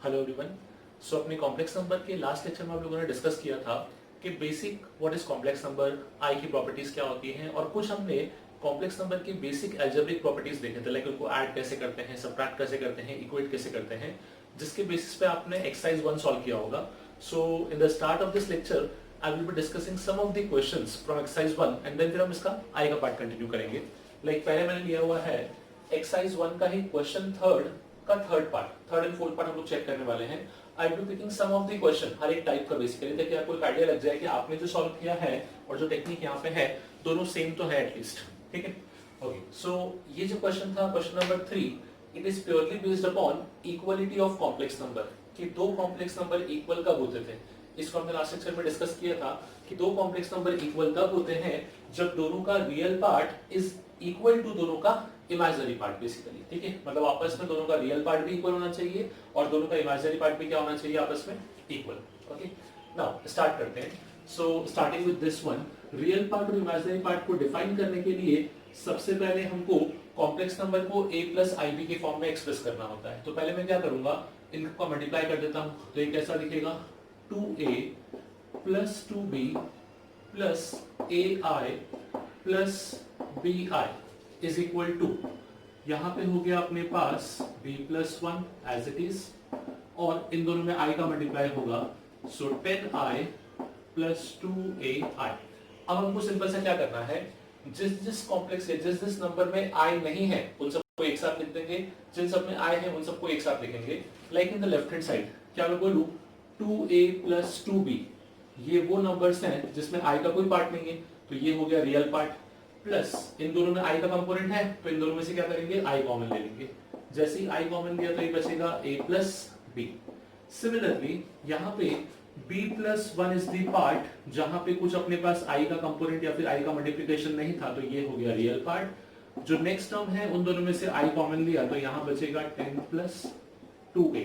Hello everyone. So अपने complex number के last lecture में आप लोगों ने डिस्कस किया था कि basic what is complex number, I की प्रॉपर्टीज क्या होती हैं, और कुछ हमने कॉम्प्लेक्स नंबर की बेसिक अलजेब्रिक प्रॉपर्टीज देखे थे, लाइक उनको ऐड कैसे करते हैं, सबट्रैक्ट कैसे करते हैं, इक्वेट कैसे करते हैं, जिसके बेसिस पे आपने एक्सरसाइज 1 सॉल्व किया होगा। So in the start of this lecture I will be discussing some of the questions from exercise 1 and then फिर हम इसका आई का पार्ट कंटिन्यू करेंगे। लाइक पहले मैंने लिया हुआ है एक्सरसाइज 1 का ही question third part, third and fourth part हम लोग चेक करने वाले हैं। I will be picking some of the question, हर एक टाइप का बेसिकली, ताकि आपको एक आइडिया लग जाए कि आपने जो सॉल्व किया है और जो टेक्निक यहाँ पे है दोनों सेम तो है एटलीस्ट। ठीक है, ओके। सो ये जो क्वेश्चन था, question number 3, it is purely based upon equality of complex number, कि दो कॉम्प्लेक्स नंबर इक्वल कब होते थे। इसको हमने लास्ट लेक्चर में डिस्कस किया था कि दो कॉम्प्लेक्स नंबर इक्वल तब होते हैं जब दोनों का real part is equal to दोनों का इमेजिनरी पार्ट बेसिकली। ठीक है, मतलब आपस में दोनों का रियल पार्ट भी इक्वल होना चाहिए और दोनों का इमेजिनरी पार्ट भी क्या होना चाहिए, आपस में इक्वल। ओके, नाउ स्टार्ट करते हैं। So starting with this one, real part और इमेजिनरी पार्ट को डिफाइन करने के लिए सबसे पहले हमको कॉम्प्लेक्स नंबर को a प्लस IB के फॉर्म में एक्सप्रेस करना होता है। तो पहले मैं क्या करूंगा, इनको मल्टीप्लाई कर देता हूं, तो ये कैसा दिखेगा, 2a plus 2b plus ai plus bi is equal to, यहां पे हो गया अपने पास b plus 1 as it is, और इन दोनों में i का मल्टीप्लाई होगा, सो 10i प्लस 2ai। अब हमको सिंपल सा क्या करना है, जिस कॉम्प्लेक्स है, जिस नंबर में i नहीं है उन सबको एक साथ लिख देंगे, जिन सब में i है उन सबको एक साथ लिखेंगे। Like in the left hand side क्या मैं बोलूं, 2a प्लस 2b, ये वो नंबर्स हैं जिसमें i का कोई पार्ट नहीं है, तो ये हो गया रियल पार्ट, प्लस इन दोनों में i का कंपोनेंट है, तो इन दोनों में से क्या करेंगे, i कॉमन ले लेंगे। जैसे ही i कॉमन लिया तो ये बचेगा a प्लस b। सिमिलरली यहाँ पे b plus 1 is the part जहां पे कुछ अपने पास i का कंपोनेंट या फिर i का मल्टीप्लिकेशन नहीं था, तो ये हो गया रियल पार्ट। जो नेक्स्ट टर्म है उन दोनों में से i कॉमन लिया तो यहाँ बचेगा 10 plus 2a।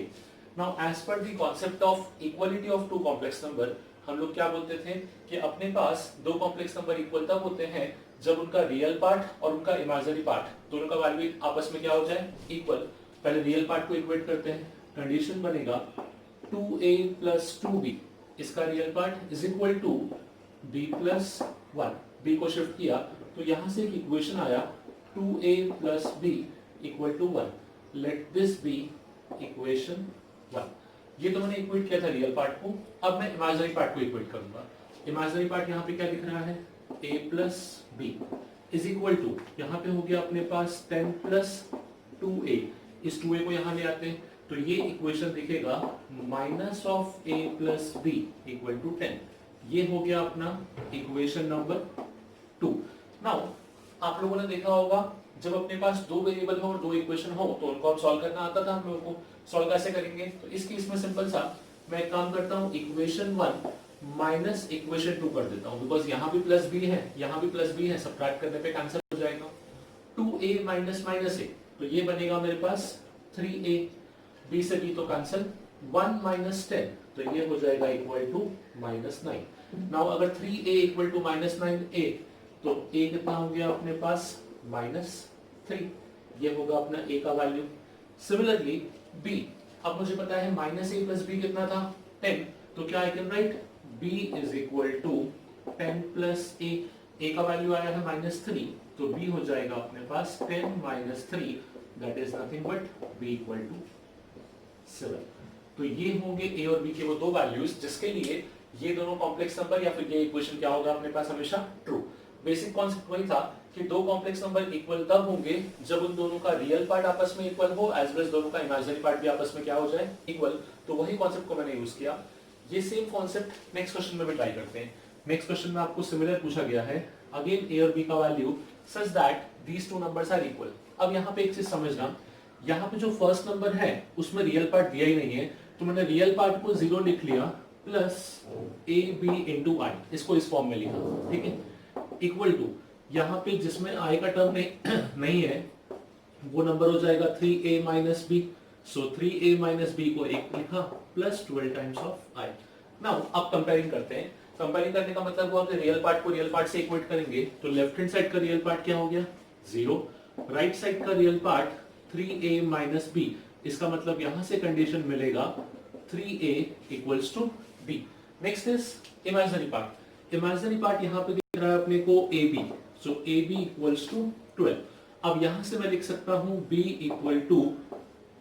Now as per the concept of equality of two complex number, हम लोग क्या बोलते थे कि अपने पास दो कॉम्प्लेक्स नंबर इक्वल तब होते हैं जब उनका रियल पार्ट और उनका इमेजिनरी पार्ट दोनों का वैल्यू आपस में क्या हो जाए, इक्वल। पहले रियल पार्ट को इक्वेट करते हैं, कंडीशन बनेगा 2a प्लस 2b, इसका real part is equal to b plus 1, b को शिफ्ट किया तो यहां से एक इक्वेशन आया 2a plus b equal to 1, let this be equation 1। ये तो मैंने इक्वेट किया था रियल पार्ट को, अब मैं इमेजिनरी पार्ट को इक्वेट करूंगा। इमेजिनरी पार्ट यहाँ पे क्या दिख रहा है, a plus b is equal to, यहाँ पे हो गया अपने पास 10 प्लस 2a, इस 2a को यहाँ ले आते हैं तो ये इक्वेशन दिखेगा minus of a plus b equal to 10। ये हो गया अपना इक्वेशन नंबर 2। नाउ आप लोगों ने देखा होगा जब अपने पास दो वेरिएबल हो और दो इक्वेशन हो तो उनको हम सॉल्व करना आता था हम लोगों को। सॉल्व कैसे करेंगे, तो इस केस में सिंपल सा मैं एक काम करता हूँ, इक्वेशन 1 माइनस इक्वेशन 2 कर देता हूँ, बिकॉज यहाँ भी प्लस b है यहाँ भी प्लस b है, सबट्रैक्ट करने पे कैंसिल हो जाएगा। 2a माइनस माइनस a, तो ये बनेगा मेरे पास 3a, b से b तो कैंसिल, 1 माइनस 10 तो ये हो जाएगा इक्वल टू माइनस 9। नाउ अगर 3a equal to minus 9a तो a कितना हो गया अपने पास, माइनस 3, ये होगा अपना a का वैल्यू। सिमिलरली b, अब मुझे पता है माइनस a प्लस b कितना था, 10, तो क्या I can write b is equal to 10 plus a का वैल्यू आया है माइनस 3, तो b हो जाएगा अपने पास 10 minus 3, that is nothing but b equal to 7। तो ये होंगे a और b के वो दो वैल्यूज जिसके लिए ये दोनों कॉम्प्लेक्स नंबर या फिर ये इक्वेशन क्या होगा अपने पास, हमेशा ट्रू। बेसिक कॉन्सेप्ट वही था कि दो कॉम्प्लेक्स नंबर इक्वल तब होंगे जब उन दोनों का रियल पार्ट आपस में इक्वल हो, एज वेल दोनों का इमेजिनरी पार्ट भी आपस में क्या हो जाए, इक्वल। तो वही कॉन्सेप्ट को मैंने यूज किया। ये सेम कॉन्सेप्ट नेक्स्ट क्वेश्चन में भी ट्राई करते हैं। नेक्स्ट क्वेश्चन में आपको सिमिलर पूछा गया है, अगेन a और b का value such that these two numbers are equal. अब यहाँ पे एक चीज समझना, यहाँ पे जो फर्स्ट नंबर है उसमें रियल पार्ट दिया ही नहीं है, तो मैंने रियल पार्ट को 0 लिख लिया प्लस a b इंटू आई, इसको इस फॉर्म में लिखा। ठीक है, इक्वल टू यहाँ पे जिसमें i का टर्म नहीं है वो नंबर हो जाएगा 3a minus b, so 3a minus b को एक लिखा plus 12 times of i। Now अब कंपेयरिंग करते हैं। कंपेयरिंग करने का मतलब हुआ कि रियल पार्ट को रियल पार्ट से इक्वेट करेंगे, तो लेफ्ट हैंड साइड का रियल पार्ट क्या हो गया, 0, राइट साइड का real part 3a minus b इसका मतलब यहां से कंडीशन मिलेगा 3a equals to b। Next is imaginary part. Imaginary part यहां पे दिख रहा है अपने को ab, so ab equals to 12। अब यहां से मैं लिख सकता हूं b equal to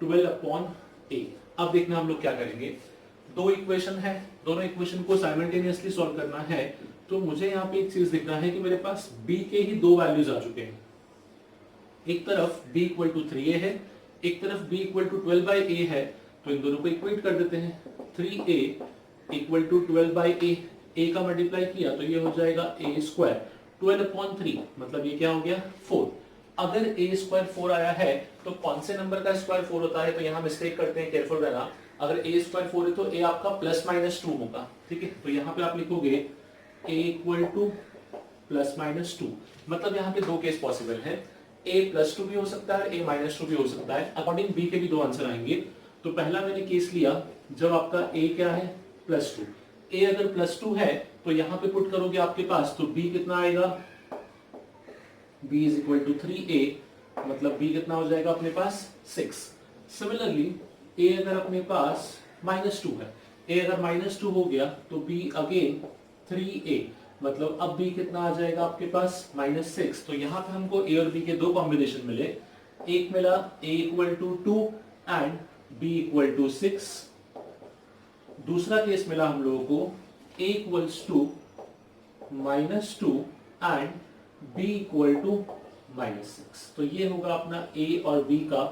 12 upon a। अब देखना हम लोग क्या करेंगे, दो इक्वेशन है, दोनों इक्वेशन को साइमल्टेनियसली सॉल्व करना है। तो मुझे यहाँ पे एक चीज दिख रहा है कि मेरे पास b के ही दो वैल्यूज आ चुके हैं। एक तरफ b इक्वल टू 3a है, एक तरफ b इक्वल टू 12/a है, तो इन दोनों को इक्वेट कर देते हैं। 3a equal to 12/a, a का मल्टीप्लाई किया तो ये हो जाएगा a स्क्वायर, 12/3 मतलब ये क्या हो गया 4। अगर a स्क्वायर 4 आया है तो कौन से नंबर का स्क्वायर 4 होता है, तो यहाँ मिस्टेक करते हैं, केयरफुल रहना। अगर a स्क्वायर 4 है तो a आपका ±2 होगा, ठीक है। तो यहाँ पे आप लिखोगे a इक्वल टू ±2, मतलब यहाँ पे दो केस पॉसिबल है, a +2 भी हो सकता है, a -2 भी हो सकता है। अकॉर्डिंग b के भी दो आंसर आएंगे। तो पहला मैंने केस लिया जब आपका a क्या है +2, a अगर +2 है तो यहाँ पे पुट करोगे आपके पास, तो b कितना आएगा, b is equal to 3a, मतलब b कितना हो जाएगा अपने पास 6। सिमिलरली a अगर अपने पास -2 है, a अगर -2 हो गया तो b अगेन 3a, मतलब अब b कितना आ जाएगा आपके पास -6। तो यहाँ पे हमको a और b के दो कॉम्बिनेशन मिले, एक मिला a equal to 2 and b equal to 6। दूसरा केस मिला हम लोगों को a equals to -2 and b equal to -6। तो ये होगा अपना a और b का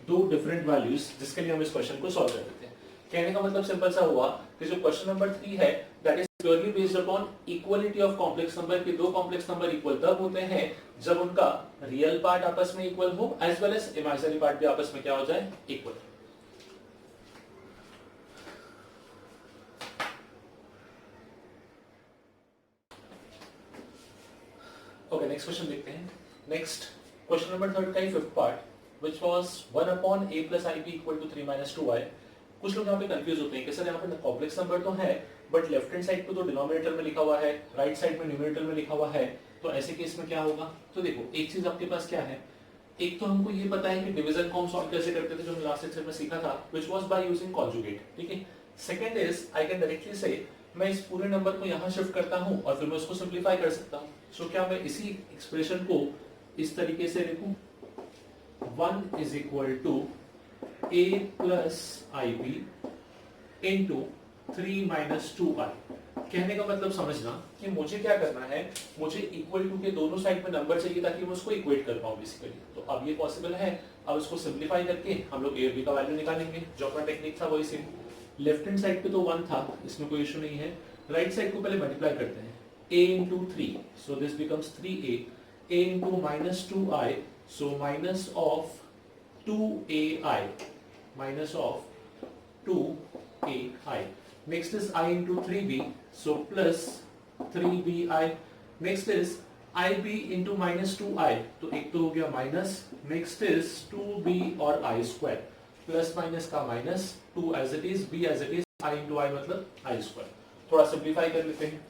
दो डिफरेंट वैल्यूज, जिसके लिए हम इस क्वेश्चन को सॉल्व कर देते हैं। कहने का मतलब सिंपल सा हुआ कि जो क्वेश्चन नंबर 3 है that is purely based upon equality of complex number, के दो कॉम्प्लेक्स नंबर इक्वल तब होते हैं जब उनका रियल पार्ट आपस में इक्वल हो, as well as imaginary part भी आपस में क्या हो जाए, इक्वल। ओके, नेक्स्ट क्वेश्चन देखते हैं। नेक्स्ट क्वेश्चन नंबर 3 का ही fifth part, which was 1 upon a plus ib equal to 3 minus 2i। कुछ लोग यहाँ पे कंफ्यूज होते हैं कि सर यहाँ पे कॉम्प्लेक्स नंबर तो है, बट लेफ्ट हैंड साइड पे तो डिनोमिनेटर में लिखा हुआ है, राइट साइड में न्यूमरेटर में लिखा हुआ है, तो ऐसे केस में क्या होगा। तो देखो एक चीज आपके पास क्या है, एक तो हमको ये पता है कि डिवीजन को हम सॉल्व कैसे करते थे, जो हमने लास्ट लेक्चर में सीखा था, which was by using conjugate, ठीक है। Second is I can directly से मैं इस पूरे नंबर को यहाँ शिफ्ट करता हूँ और फिर मैं उसको सिंप्लीफाई कर सकता हूँ। सो क्या मैं इसी एक्सप्रेशन को इस तरीके से लिखूं, 1 is equal to a plus ib into 3 minus 2i। कहने का मतलब समझना कि मुझे क्या करना है, मुझे इक्वल टू के दोनों साइड में नंबर चाहिए ताकि मैं उसको इक्वेट कर पाऊं बेसिकली। तो अब ये पॉसिबल है। अब इसको सिंप्लीफाई करके हम लोग a और b का वैल्यू निकालेंगे, जो अपना टेक्निक था वही सेम। लेफ्ट हैंड साइड पे तो 1 था, इसमें कोई इशू नहीं है। राइट साइड को पहले मल्टीप्लाई करते हैं, a into 3, so this becomes 3a, a into -2i, so minus of 2ai, minus of 2ai. Next is I into 3b, so plus 3bi. Next is ib into -2i, तो एक तो हो गया minus, next is 2b और i square, plus minus का minus, 2 as it is, b as it is, i into i मतलब i square. थोड़ा simplify कर लेते हैं।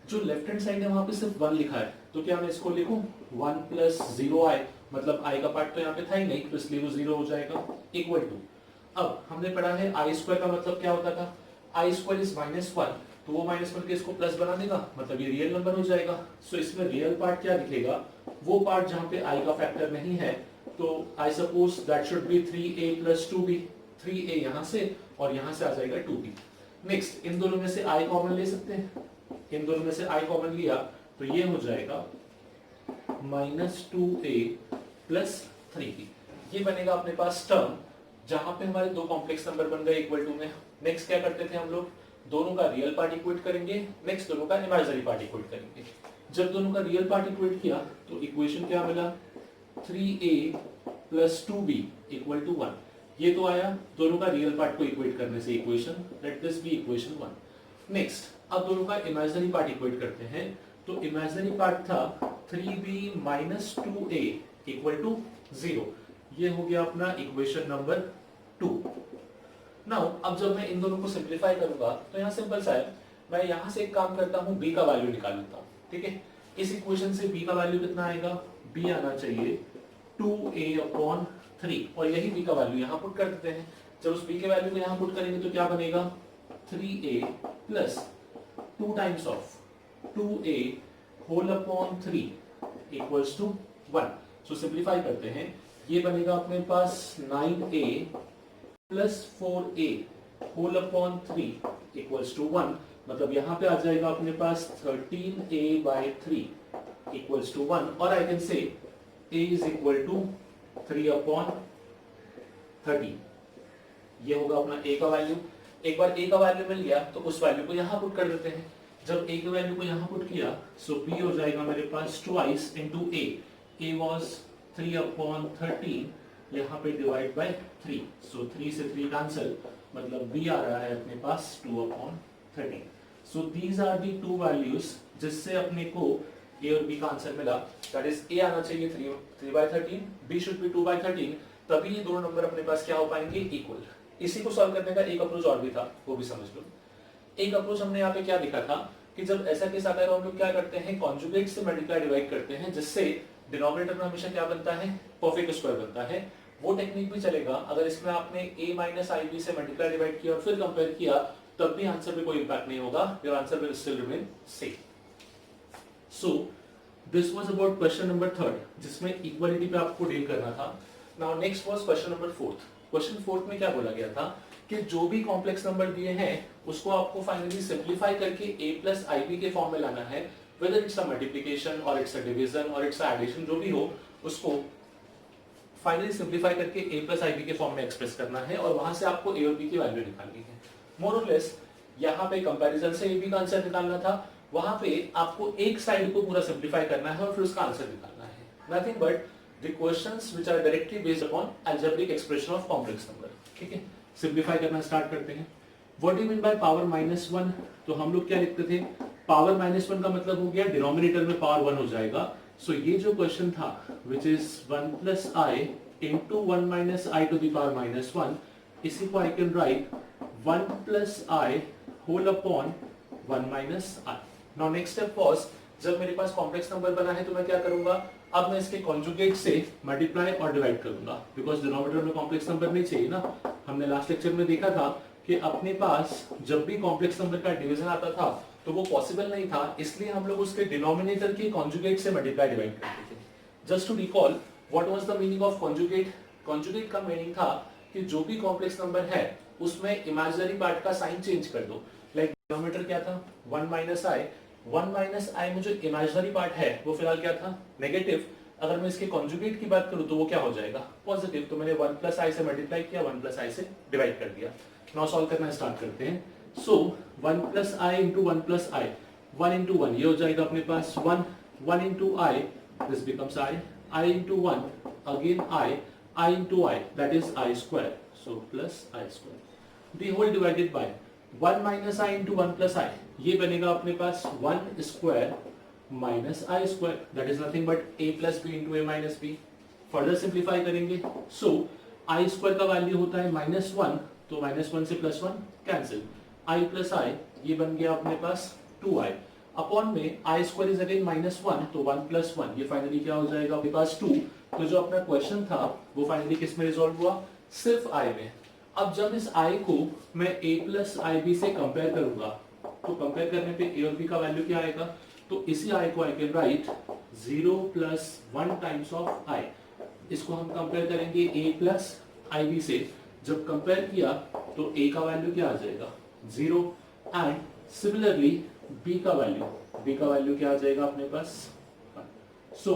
जो लेफ्ट हैंड साइड है वहां पे सिर्फ 1 लिखा है, तो क्या मैं इसको लिखूं 1 प्लस 0i, मतलब i का पार्ट तो यहाँ पे था ही नहीं, तो इसलिए वो 0 हो जाएगा, इक्वल टू। अब हमने पढ़ा है i स्क्वायर का मतलब क्या होता था, i स्क्वायर इज -1, तो वो -1 के इसको प्लस बना देगा, मतलब ये रियल नंबर हो जाएगा। सो इसमें रियल पार्ट क्या दिखेगा, वो पार्ट जहाँ पे i का फैक्टर नहीं है, तो I suppose that should be 3a plus 2b, 3a यहाँ से और यहाँ से आ जाएगा 2b। नेक्स्ट इन दोनों में से i कॉमन ले सकते हैं, इन दोनों में से i कॉमन लिया तो ये हो जाएगा -2a plus 3b। ये बनेगा अपने पास टर्म जहां पे हमारे दो कॉम्प्लेक्स नंबर बन गए इक्वल टू में। नेक्स्ट क्या करते थे हम लोग, दोनों का रियल पार्ट इक्वेट करेंगे, नेक्स्ट दोनों का इमेजिनरी पार्ट इक्वेट करेंगे। जब दोनों का रियल पार्ट इक्वेट किया तो इक्वेशन क्या मिला, 3a plus 2b equal to 1। ये तो आया दोनों का रियल पार्ट को इक्वेट करने से equation, let this be equation 1। Next अब दोनों का इमेजिनरी पार्ट इक्वेट करते हैं, तो इमेजिनरी पार्ट था 3b minus 2a equal to 0। ये हो गया अपना इक्वेशन नंबर 2। नाउ अब जब मैं इन दोनों को सिंप्लीफाई करूंगा तो यहाँ सिंपल सा है, मैं यहाँ से एक काम करता हूँ, b का वैल्यू निकाल लेता हूँ, ठीक है। इस इक्वेशन से b का वैल्यू कितना आएगा, b आना चाहिए 2a upon 3 और यही b का वैल्यू यहाँ पुट कर देते हैं। जब उस b के वैल्यू को यहाँ पुट करेंगे तो क्या बनेगा 3a plus 2 times of 2a whole upon 3 equals to 1। So simplify करते हैं, ये बनेगा अपने पास 9a plus 4a whole upon 3 equals to 1। मतलब यहाँ पे आ जाएगा अपने पास 13a बाई 3 इक्वल्स टू 1 और I can say a is equal to 3 upon 30। ये होगा अपना a का वैल्यू। एक बार a का वैल्यू मिल गया तो उस वैल्यू को यहाँ पुट कर देते हैं। जब a के वैल्यू को यहाँ पुट किया सो b हो जाएगा मेरे पास twice into a was 3 upon 13, यहाँ पे डिवाइड बाय 3। सो 3 से 3 कैंसिल, मतलब b आ रहा है अपने पास 2 upon 13। So these are the two values जिससे अपने को a और b का आंसर मिला। दैट इज a आना चाहिए 3/13, b शुड बी 2/13, तभी ये दोनों नंबर अपने पास क्या हो पाएंगे इक्वल। इसी को सॉल्व करने का एक अप्रोच और भी था, वो भी समझ लो। एक अप्रोच हमने यहाँ पे क्या लिखा था कि जब ऐसा केस आता है तो हम लोग क्या करते हैं कॉन्जुगेट से मल्टीप्लाई डिवाइड करते हैं, जिससे डिनोमिनेटर में हमेशा क्या बनता है परफेक्ट स्क्वायर बनता है। वो टेक्निक भी चलेगा अगर इसमें आपने a माइनस आई बी से मल्टीप्लाई डिवाइड किया और फिर कंपेयर किया, तब भी आंसर पे कोई इंपैक्ट नहीं होगा, your answer will still remain same. So this was about question number 3 जिसमें इक्वालिटी पे आपको डील करना था। Now next was question number 4। Question 4 में क्या बोला गया था कि जो भी कॉम्प्लेक्स नंबर दिए हैं उसको आपको फाइनली सिंप्लीफाई करके a प्लस आई बी के फॉर्म में लाना है, whether it's a multiplication or it's a division or it's a addition, जो भी हो उसको फाइनली सिंप्लीफाई करके a प्लस आई बी के फॉर्म में एक्सप्रेस करना है और वहां से आपको a और b की वैल्यू निकालनी है। मोर और लेस यहाँ पे कंपैरिजन से a b का आंसर निकालना था, वहां पे आपको एक साइड को पूरा सिंप्लीफाई करना है और फिर उसका आंसर निकालना है। Nothing but the questions which are directly based upon algebraic expression of complex number. ठीक है, सिंप्लीफाई करना स्टार्ट करते हैं। What do you mean by power -1? तो हम लोग क्या लिखते थे, पावर -1 का मतलब हो गया डिनोमिनेटर में पावर 1 हो जाएगा। सो ये जो क्वेश्चन था which is 1 plus I into 1 minus i to the power -1, इसी को I can write 1 plus i whole upon 1 minus i. Now next step was, जब मेरे पास कॉम्प्लेक्स नंबर बना है तो मैं क्या करूंगा, अब मैं इसके कॉन्जुगेट से मल्टीप्लाई और डिवाइड करूंगा, बिकॉज डिनोमिनेटर में कॉम्प्लेक्स नंबर नहीं चाहिए ना। हमने लास्ट लेक्चर में देखा था कि अपने पास जब भी कॉम्प्लेक्स नंबर का डिवीजन आता था तो वो पॉसिबल नहीं था, इसलिए हम लोग उसके डिनोमिनेटर के कॉन्जुगेट से मल्टीप्लाई डिवाइड करते थे। Just to recall what was the meaning of conjugate. Conjugate का मीनिंग था कि जो भी कॉम्प्लेक्स नंबर है उसमें इमेजिनरी पार्ट का साइन चेंज कर दो। लाइक डिनोमिनेटर क्या था 1 माइनस आई, 1 माइनस आई में जो इमेजिनरी पार्ट है वो फिलहाल क्या था नेगेटिव। अगर मैं इसके कॉन्जुगेट की बात करूं तो वो क्या हो जाएगा पॉजिटिव। तो मैंने 1 प्लस आई से मल्टीप्लाई किया, 1 प्लस आई से डिवाइड कर दिया। नाउ सॉल्व करना स्टार्ट करते हैं। So 1 plus I into 1 plus I, 1 into 1 ये हो जाएगा अपने पास 1, 1 into I this becomes I into 1 again I into I that is I square, so plus I square the whole divided by 1 minus I into 1 plus I, ये बनेगा अपने पास 1 square minus I square that is nothing but a plus B into a minus B. Further simplify करेंगे, so आई square का value होता है -1, तो -1 से +1 कैंसिल, i प्लस आई ये बन गया अपने पास 2i अपॉन में आई स्क्वायर इज अगेन -1, तो 1 प्लस 1 ये फाइनली क्या हो जाएगा अपने पास 2। तो जो अपना क्वेश्चन था वो फाइनली किस में रिजॉल्व हुआ, सिर्फ i में। अब जब इस i को मैं a प्लस आई बी से कंपेयर करूंगा तो कंपेयर करने पे a और b का वैल्यू क्या आएगा, तो इसी i को I can right 0 plus 1 times of i। इसको हम कंपेयर करेंगे a प्लस आई बी से, जब कंपेयर किया तो a का वैल्यू क्या आ जाएगा 0 एंड सिमिलरली b का वैल्यू क्या आ जाएगा अपने पास। So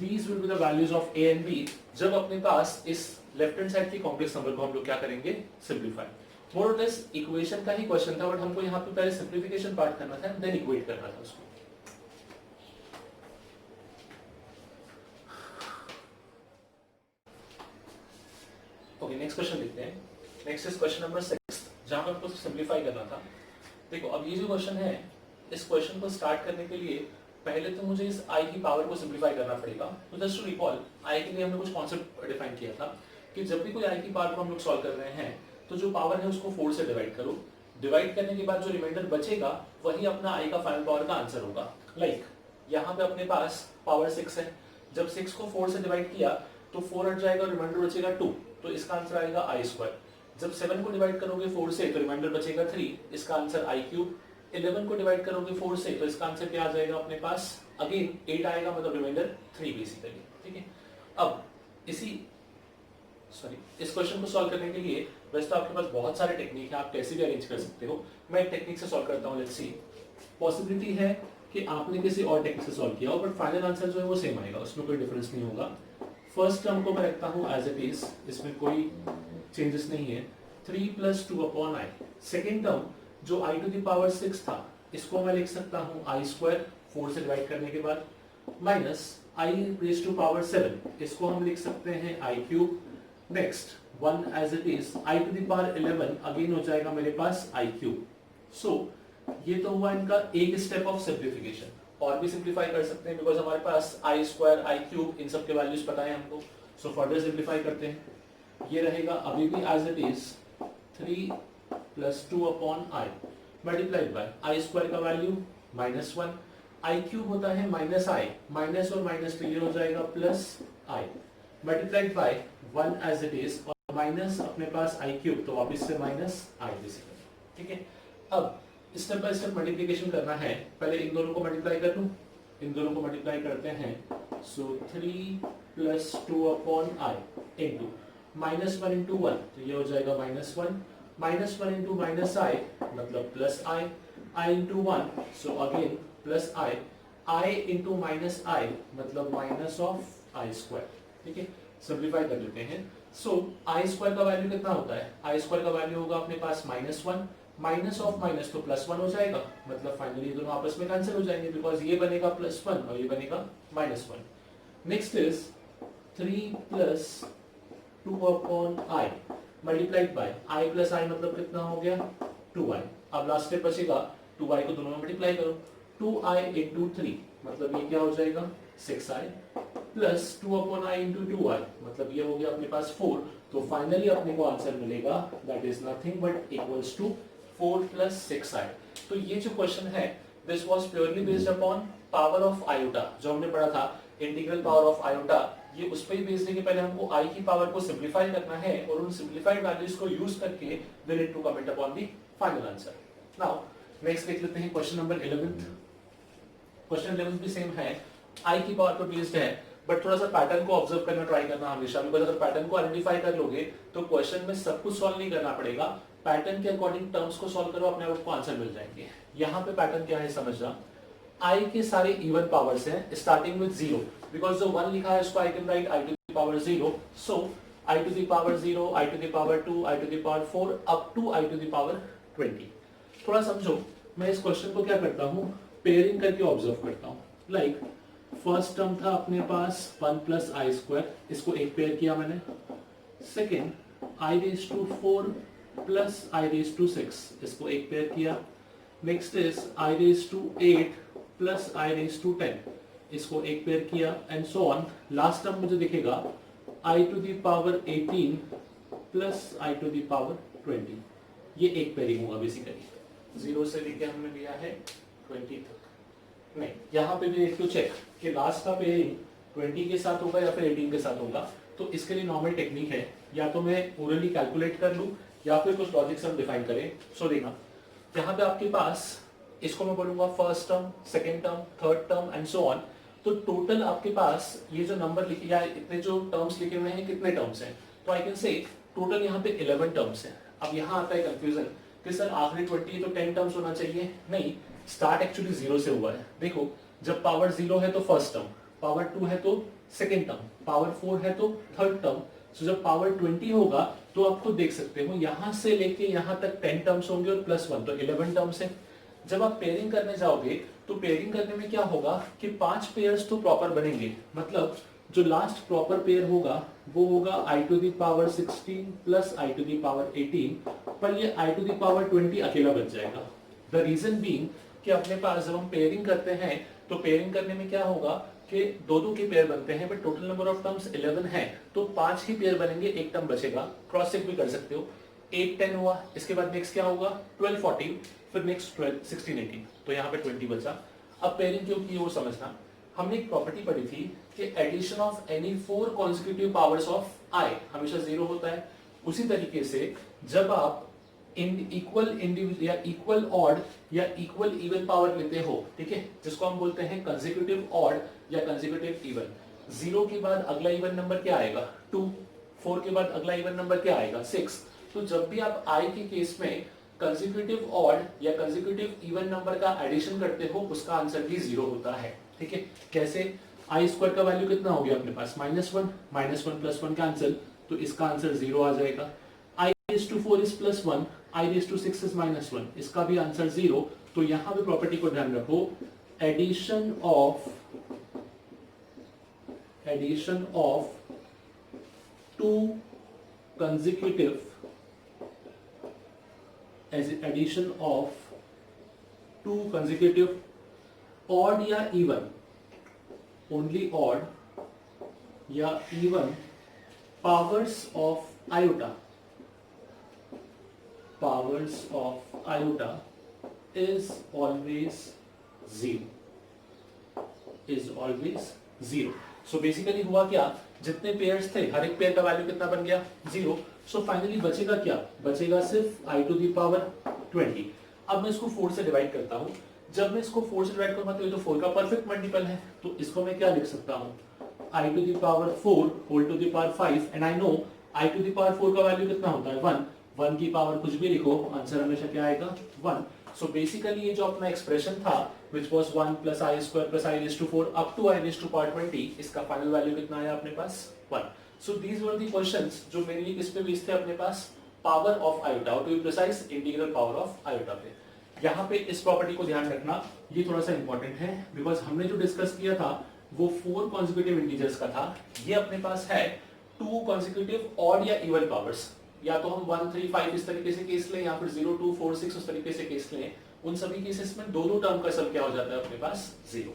these will be the values of a and b जब अपने पास इस लेफ्ट हैंड साइड की कॉम्प्लेक्स नंबर को हम लोग क्या करेंगे सिंप्लीफाई। मोर और लेस इक्वेशन का ही क्वेश्चन था, बट हमको यहाँ पे पहले सिंप्लीफिकेशन पार्ट करना था देन इक्वेट करना था उसको। ओके नेक्स्ट क्वेश्चन लिखते हैं। नेक्स्ट इज क्वेश्चन नंबर 6 जहां पर आपको सिंप्लीफाई करना था। देखो अब ये जो क्वेश्चन है, इस क्वेश्चन को स्टार्ट करने के लिए पहले तो मुझे इस i की पावर को सिंप्लीफाई करना पड़ेगा। तो जस्ट टू रिकॉल i के लिए हमने कुछ कॉन्सेप्ट डिफाइन किया था कि जब भी कोई i की पावर को हम लोग सॉल्व कर रहे हैं तो जो पावर है उसको 4 से डिवाइड करो। डिवाइड करने के बाद जो रिमाइंडर बचेगा वही अपना i का फाइनल पावर का आंसर होगा। लाइक यहाँ पे अपने पास पावर 6 है, जब 6 को 4 से डिवाइड किया तो 4 हट जाएगा और रिमाइंडर बचेगा 2, तो इसका आंसर आएगा आई स्क्वायर। जब 7 को डिवाइड करोगे 4 से तो रिमाइंडर बचेगा 3, इसका आंसर आई क्यूब। 11 को डिवाइड करोगे 4 से तो इसका आंसर क्या आ जाएगा अपने पास, अगेन 8 आएगा, मतलब रिमाइंडर 3 बेसिकली। ठीक है, अब इस क्वेश्चन को सॉल्व करने के लिए वैसे तो आपके पास बहुत सारे टेक्निक है, आप कैसे भी अरेंज कर सकते हो। मैं एक टेक्निक से सॉल्व करता हूँ। लेट्स सी, पॉसिबिलिटी है कि आपने किसी और टेक्निक से सॉल्व किया हो, बट फाइनल आंसर जो है वो सेम आएगा, उसमें कोई डिफरेंस नहीं होगा। फर्स्ट टर्म को मैं रखता हूँ एज इट इज, इसमें कोई चेंजेस नहीं है, 3 + 2 अपॉन आई। सेकेंड टर्म जो आई टू द पावर 6 था, इसको मैं लिख सकता हूँ आई स्क्वायर 4 से डिवाइड करने के बाद, minus I raise to power 7, इसको हम लिख सकते हैं I cube. Next 1 as it is, I to the power 11 again हो जाएगा मेरे पास आई क्यूब। सो ये तो हुआ इनका एक स्टेप ऑफ सिंप्लीफिकेशन। और भी सिंप्लीफाई कर सकते हैं बिकॉज हमारे पास आई स्क्वायर आई क्यूब इन सब के वैल्यूज पता है हमको। सो फर्दर सिंप्लीफाई करते हैं। ये रहेगा अभी भी as it is 3 + 2 upon I multiplied by I square का वैल्यू -1, आई क्यूब होता है माइनस आई, माइनस और माइनस क्लियर हो जाएगा plus I multiplied by 1 as it is, और माइनस अपने पास आई क्यूब तो वापस से माइनस आई बेसिकली। ठीक है, अब स्टेप बाय स्टेप मल्टीप्लिकेशन करना है। पहले इन दोनों को मल्टीप्लाई कर लूं, इन दोनों को मल्टीप्लाई करते हैं। सो 3 + 2 अपॉन आई इंटू -1 इंटू 1, तो ये हो जाएगा -1, -1 इंटू माइनस आई मतलब प्लस आई इंटू 1, सो अगेन प्लस आई इंटू माइनस आई मतलब माइनस ऑफ आई स्क्वायर। ठीक है, सिंप्लीफाई कर लेते हैं। सो आई स्क्वायर का वैल्यू कितना होता है, आई स्क्वायर का वैल्यू होगा अपने पास -1, माइनस ऑफ माइनस तो +1 हो जाएगा, मतलब फाइनली दोनों आपस में कैंसिल हो जाएंगे बिकॉज ये बनेगा +1 और ये बनेगा -1। Next is 3 + 2 upon I multiplied by I plus I मतलब कितना हो गया 2i। अब लास्ट स्टेप बचेगा 2i को दोनों में मल्टीप्लाई करो, 2i इंटू 3 मतलब ये क्या हो जाएगा 6i प्लस 2 अपॉन आई इंटू 2i मतलब ये हो गया अपने पास 4। तो फाइनली अपने को आंसर मिलेगा that is nothing but equals to 4 + 6i। तो ये जो क्वेश्चन है this was purely based upon power of iota, जो हमने पढ़ा था इंटीग्रल पावर ऑफ आयोटा, ये उस पर ही बेस्ड है कि पहले हमको i की पावर को सिंप्लीफाई करना है और उन सिंप्लीफाइड वैल्यूज को यूज करके we need to comment upon the final answer. Now next देख लेते हैं क्वेश्चन नंबर 11। क्वेश्चन 11 भी सेम है, i की पावर पर बेस्ड है, बट थोड़ा सा पैटर्न को ऑब्जर्व करना ट्राई करना हमेशा, बिकॉज अगर पैटर्न को आइडेंटिफाई कर लोगे तो क्वेश्चन में सब कुछ सॉल्व नहीं करना पड़ेगा, पैटर्न के अकॉर्डिंग टर्म्स को सॉल्व करो, अपने आप को आंसर मिल जाएंगे। यहाँ पे पैटर्न क्या है समझना, i के सारे इवन पावर्स हैं स्टार्टिंग विद 0, बिकॉज जो 1 लिखा है उसको I can write i to the power 0, so i to the power 0, i to the power 2, i to the power 4 up to i to the power 20। थोड़ा समझो, मैं इस question को क्या करता हूँ पेयरिंग करके ऑब्जर्व करता हूँ। लाइक फर्स्ट टर्म था अपने पास 1 + i², इसको एक पेयर किया मैंने। सेकेंड i⁴ प्लस i⁶, इसको एक पेयर किया। Next is i⁸ plus i⁻10, इसको एक पेयर किया and so on. Last term मुझे दिखेगा i to the power 18 plus i to the power 20, ये एक पेयरिंग होगा बेसिकली। 0 से लेके हमने लिया है 20 तक। नहीं, यहाँ पे भी एक तो चेक कि लास्ट का पेयरिंग 20 के साथ होगा या फिर 18 के साथ होगा, तो इसके लिए नॉर्मल टेक्निक है, या तो मैं ओरली कैलकुलेट कर लूँ या फिर कुछ लॉजिक से हम डिफाइन करें। सो देखना, यहाँ पे आपके पास इसको मैं बोलूंगा first term, second term, third term and so on. तो टोटल आपके पास ये जो नंबर लिखे या इतने जो टर्म्स लिखे हुए हैं कितने टर्म्स हैं, तो आई कैन से टोटल यहाँ पे 11 टर्म्स हैं। अब यहाँ आता है कंफ्यूजन कि सर आखिरी 20 तो 10 टर्म्स होना चाहिए, नहीं, स्टार्ट एक्चुअली 0 से हुआ है। देखो, जब पावर 0 है तो फर्स्ट टर्म, पावर 2 है तो सेकेंड टर्म, पावर 4 है तो थर्ड टर्म। सो जब पावर 20 होगा तो आप खुद देख सकते हो यहां से लेके यहां तक 10 टर्म्स होंगे और +1 तो 11 टर्म्स है। जब आप पेयरिंग करने जाओगे तो पेयरिंग करने में क्या होगा कि 5 पेयर्स तो प्रॉपर बनेंगे, मतलब जो लास्ट प्रॉपर पेयर होगा वो होगा i to the power 16 plus i to the power 18, पर ये i टू द पावर 20 अकेला बच जाएगा। द रीजन बीइंग कि अपने पास जब हम पेयरिंग करते हैं तो पेयरिंग करने में क्या होगा कि 2-2 के पेयर बनते हैं, but total number of terms 11 है, तो 5 ही पेयर बनेंगे, एक टर्म बचेगा। क्रॉस चेक भी कर सकते हो, 8 10 हुआ, इसके बाद नेक्स्ट क्या होगा 12 14, फिर नेक्स्ट 12 16 18, तो यहाँ पे 20 बचा। अब पेयरिंग क्यों की वो समझना, हमने एक प्रॉपर्टी पढ़ी थी कि addition of any 4 consecutive powers of I हमेशा 0 होता है। उसी तरीके से जब आप इक्वल इंडिविजुअल या इक्वल ऑड या इक्वल इवन पावर लेते हो, ठीक है, जिसको हम बोलते हैं कंसेक्यूटिव ऑड या कंसेक्यूटिव इवन, 0 के बाद अगला इवन नंबर क्या आएगा 2, 4 के बाद अगला इवन नंबर क्या आएगा 6। तो जब भी आप आई के केस में कंसेक्यूटिव ऑड या कंसेक्यूटिव इवन नंबर का एडिशन करते हो उसका आंसर भी 0 होता है, ठीक है। कैसे? आई स्क्वायर का वैल्यू कितना हो गया अपने पास -1, -1 + 1 कैंसिल, तो इसका आंसर 0 आ जाएगा। I raise to 4 is +1, I raise to 6 is -1, इसका भी आंसर 0। तो यहां पे प्रॉपर्टी को ध्यान रखो, addition of two consecutive addition of two consecutive odd या इवन, ओनली ऑड या even powers of iota is always 0। So basically हुआ क्या, जितने पेयर्स थे हर एक पेयर का वैल्यू कितना बन गया 0। सो फाइनली बचेगा क्या, बचेगा सिर्फ i⁻20। अब मैं इसको 4 से डिवाइड करता हूं। जब मैं इसको 4 से डिवाइड करूंगा तो ये तो 4 का परफेक्ट मल्टीपल है, तो इसको मैं क्या लिख सकता हूं, i⁻4 whole to the power 5, and I know i⁻4 का वैल्यू कितना होता है 1। 1 की पावर कुछ भी लिखो, आंसर हमेशा क्या आएगा 1। सो बेसिकली ये जो अपना एक्सप्रेशन था which was 1 + i² + i raised to 4 up to i raised to power 20, इसका फाइनल वैल्यू कितना आया अपने पास 1। So these were the questions जो मेनली किस पे बेस्ड थे अपने पास, power of iota, to be precise integral power of iota पे। यहाँ पे इस प्रॉपर्टी को ध्यान रखना, ये थोड़ा सा इंपॉर्टेंट है बिकॉज हमने जो डिस्कस किया था वो 4 कॉन्सेक्यूटिव इंटीजर्स का था। ये अपने पास है 2 कॉन्सेक्यूटिव ऑड या इवन पावर्स, या तो हम 1 3 5 इस तरीके से केस लें या फिर 0 2 4 6 उस तरीके से केस लें। उन सभी केसेस में दोनों टर्म का सब क्या हो जाता है अपने पास 0।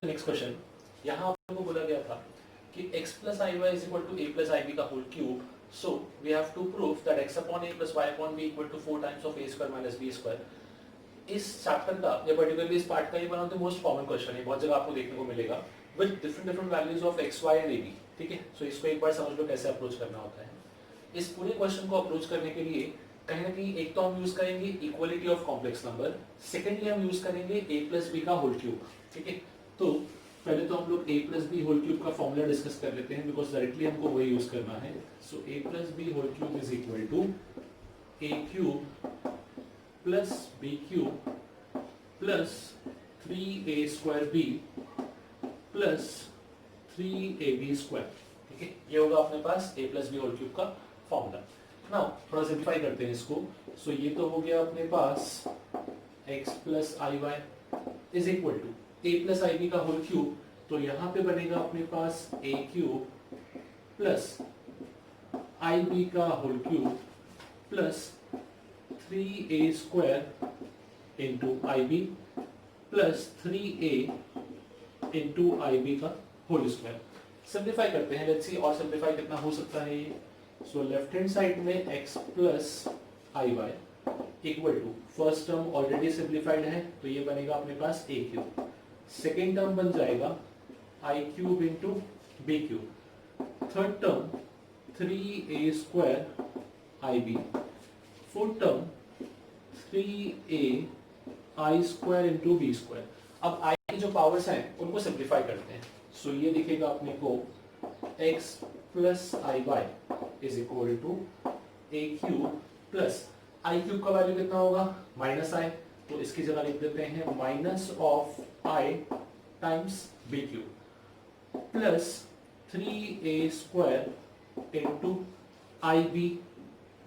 नेक्स्ट क्वेश्चन, यहां आपको बोला गया था कि x + iy = a + ib का whole cube, so we have to prove that x upon a + y upon b = 4 times of a square - b square। इस चैप्टर का या पर्टिकुलरली इस पार्ट का ये one of the most common question है, बहुत जगह आपको देखने को मिलेगा with different values of x y and ab, ठीक है। सो इसको एक बार समझ लो कैसे अप्रोच करना होता है। इस पूरे क्वेश्चन को अप्रोच करने के लिए कहीं ना कहीं एक तो हम यूज करेंगे equality of complex number, secondly हम यूज करेंगे a + b का होल क्यूब, ठीक है। तो पहले तो हम लोग a + b होल क्यूब का फॉर्मूला डिस्कस कर लेते हैं बिकॉज डायरेक्टली हमको वही यूज करना है। So a + b whole cube is equal to a³ + b³ + 3a² b + 3ab², ठीक है। ये होगा अपने पास a + b होल क्यूब का फॉर्मूला। नाउ थोड़ा सिंप्लीफाई करते हैं इसको। सो ये तो हो गया अपने पास x + iy is equal to a + ib का होल क्यूब, तो यहाँ पे बनेगा अपने पास a³ + ib का whole cube + 3a² * ib + 3a * ib का होल स्क्वायर। सिंप्लीफाई करते हैं, लेट्स सी और सिंप्लीफाई कितना हो सकता है ये। सो लेफ्ट हैंड साइड में x + iy equal to, first term already simplified है तो ये बनेगा अपने पास a³, सेकेंड टर्म बन जाएगा i³ * b³, third term 3a² ib, fourth term 3a i² * b²। अब i की जो पावर्स हैं उनको सिंप्लीफाई करते हैं। सो ये दिखेगा अपने को x + iy is equal to a³ + i³ का वैल्यू कितना होगा -i, तो इसकी जगह लिख देते हैं -i times b³ + 3a² * ib।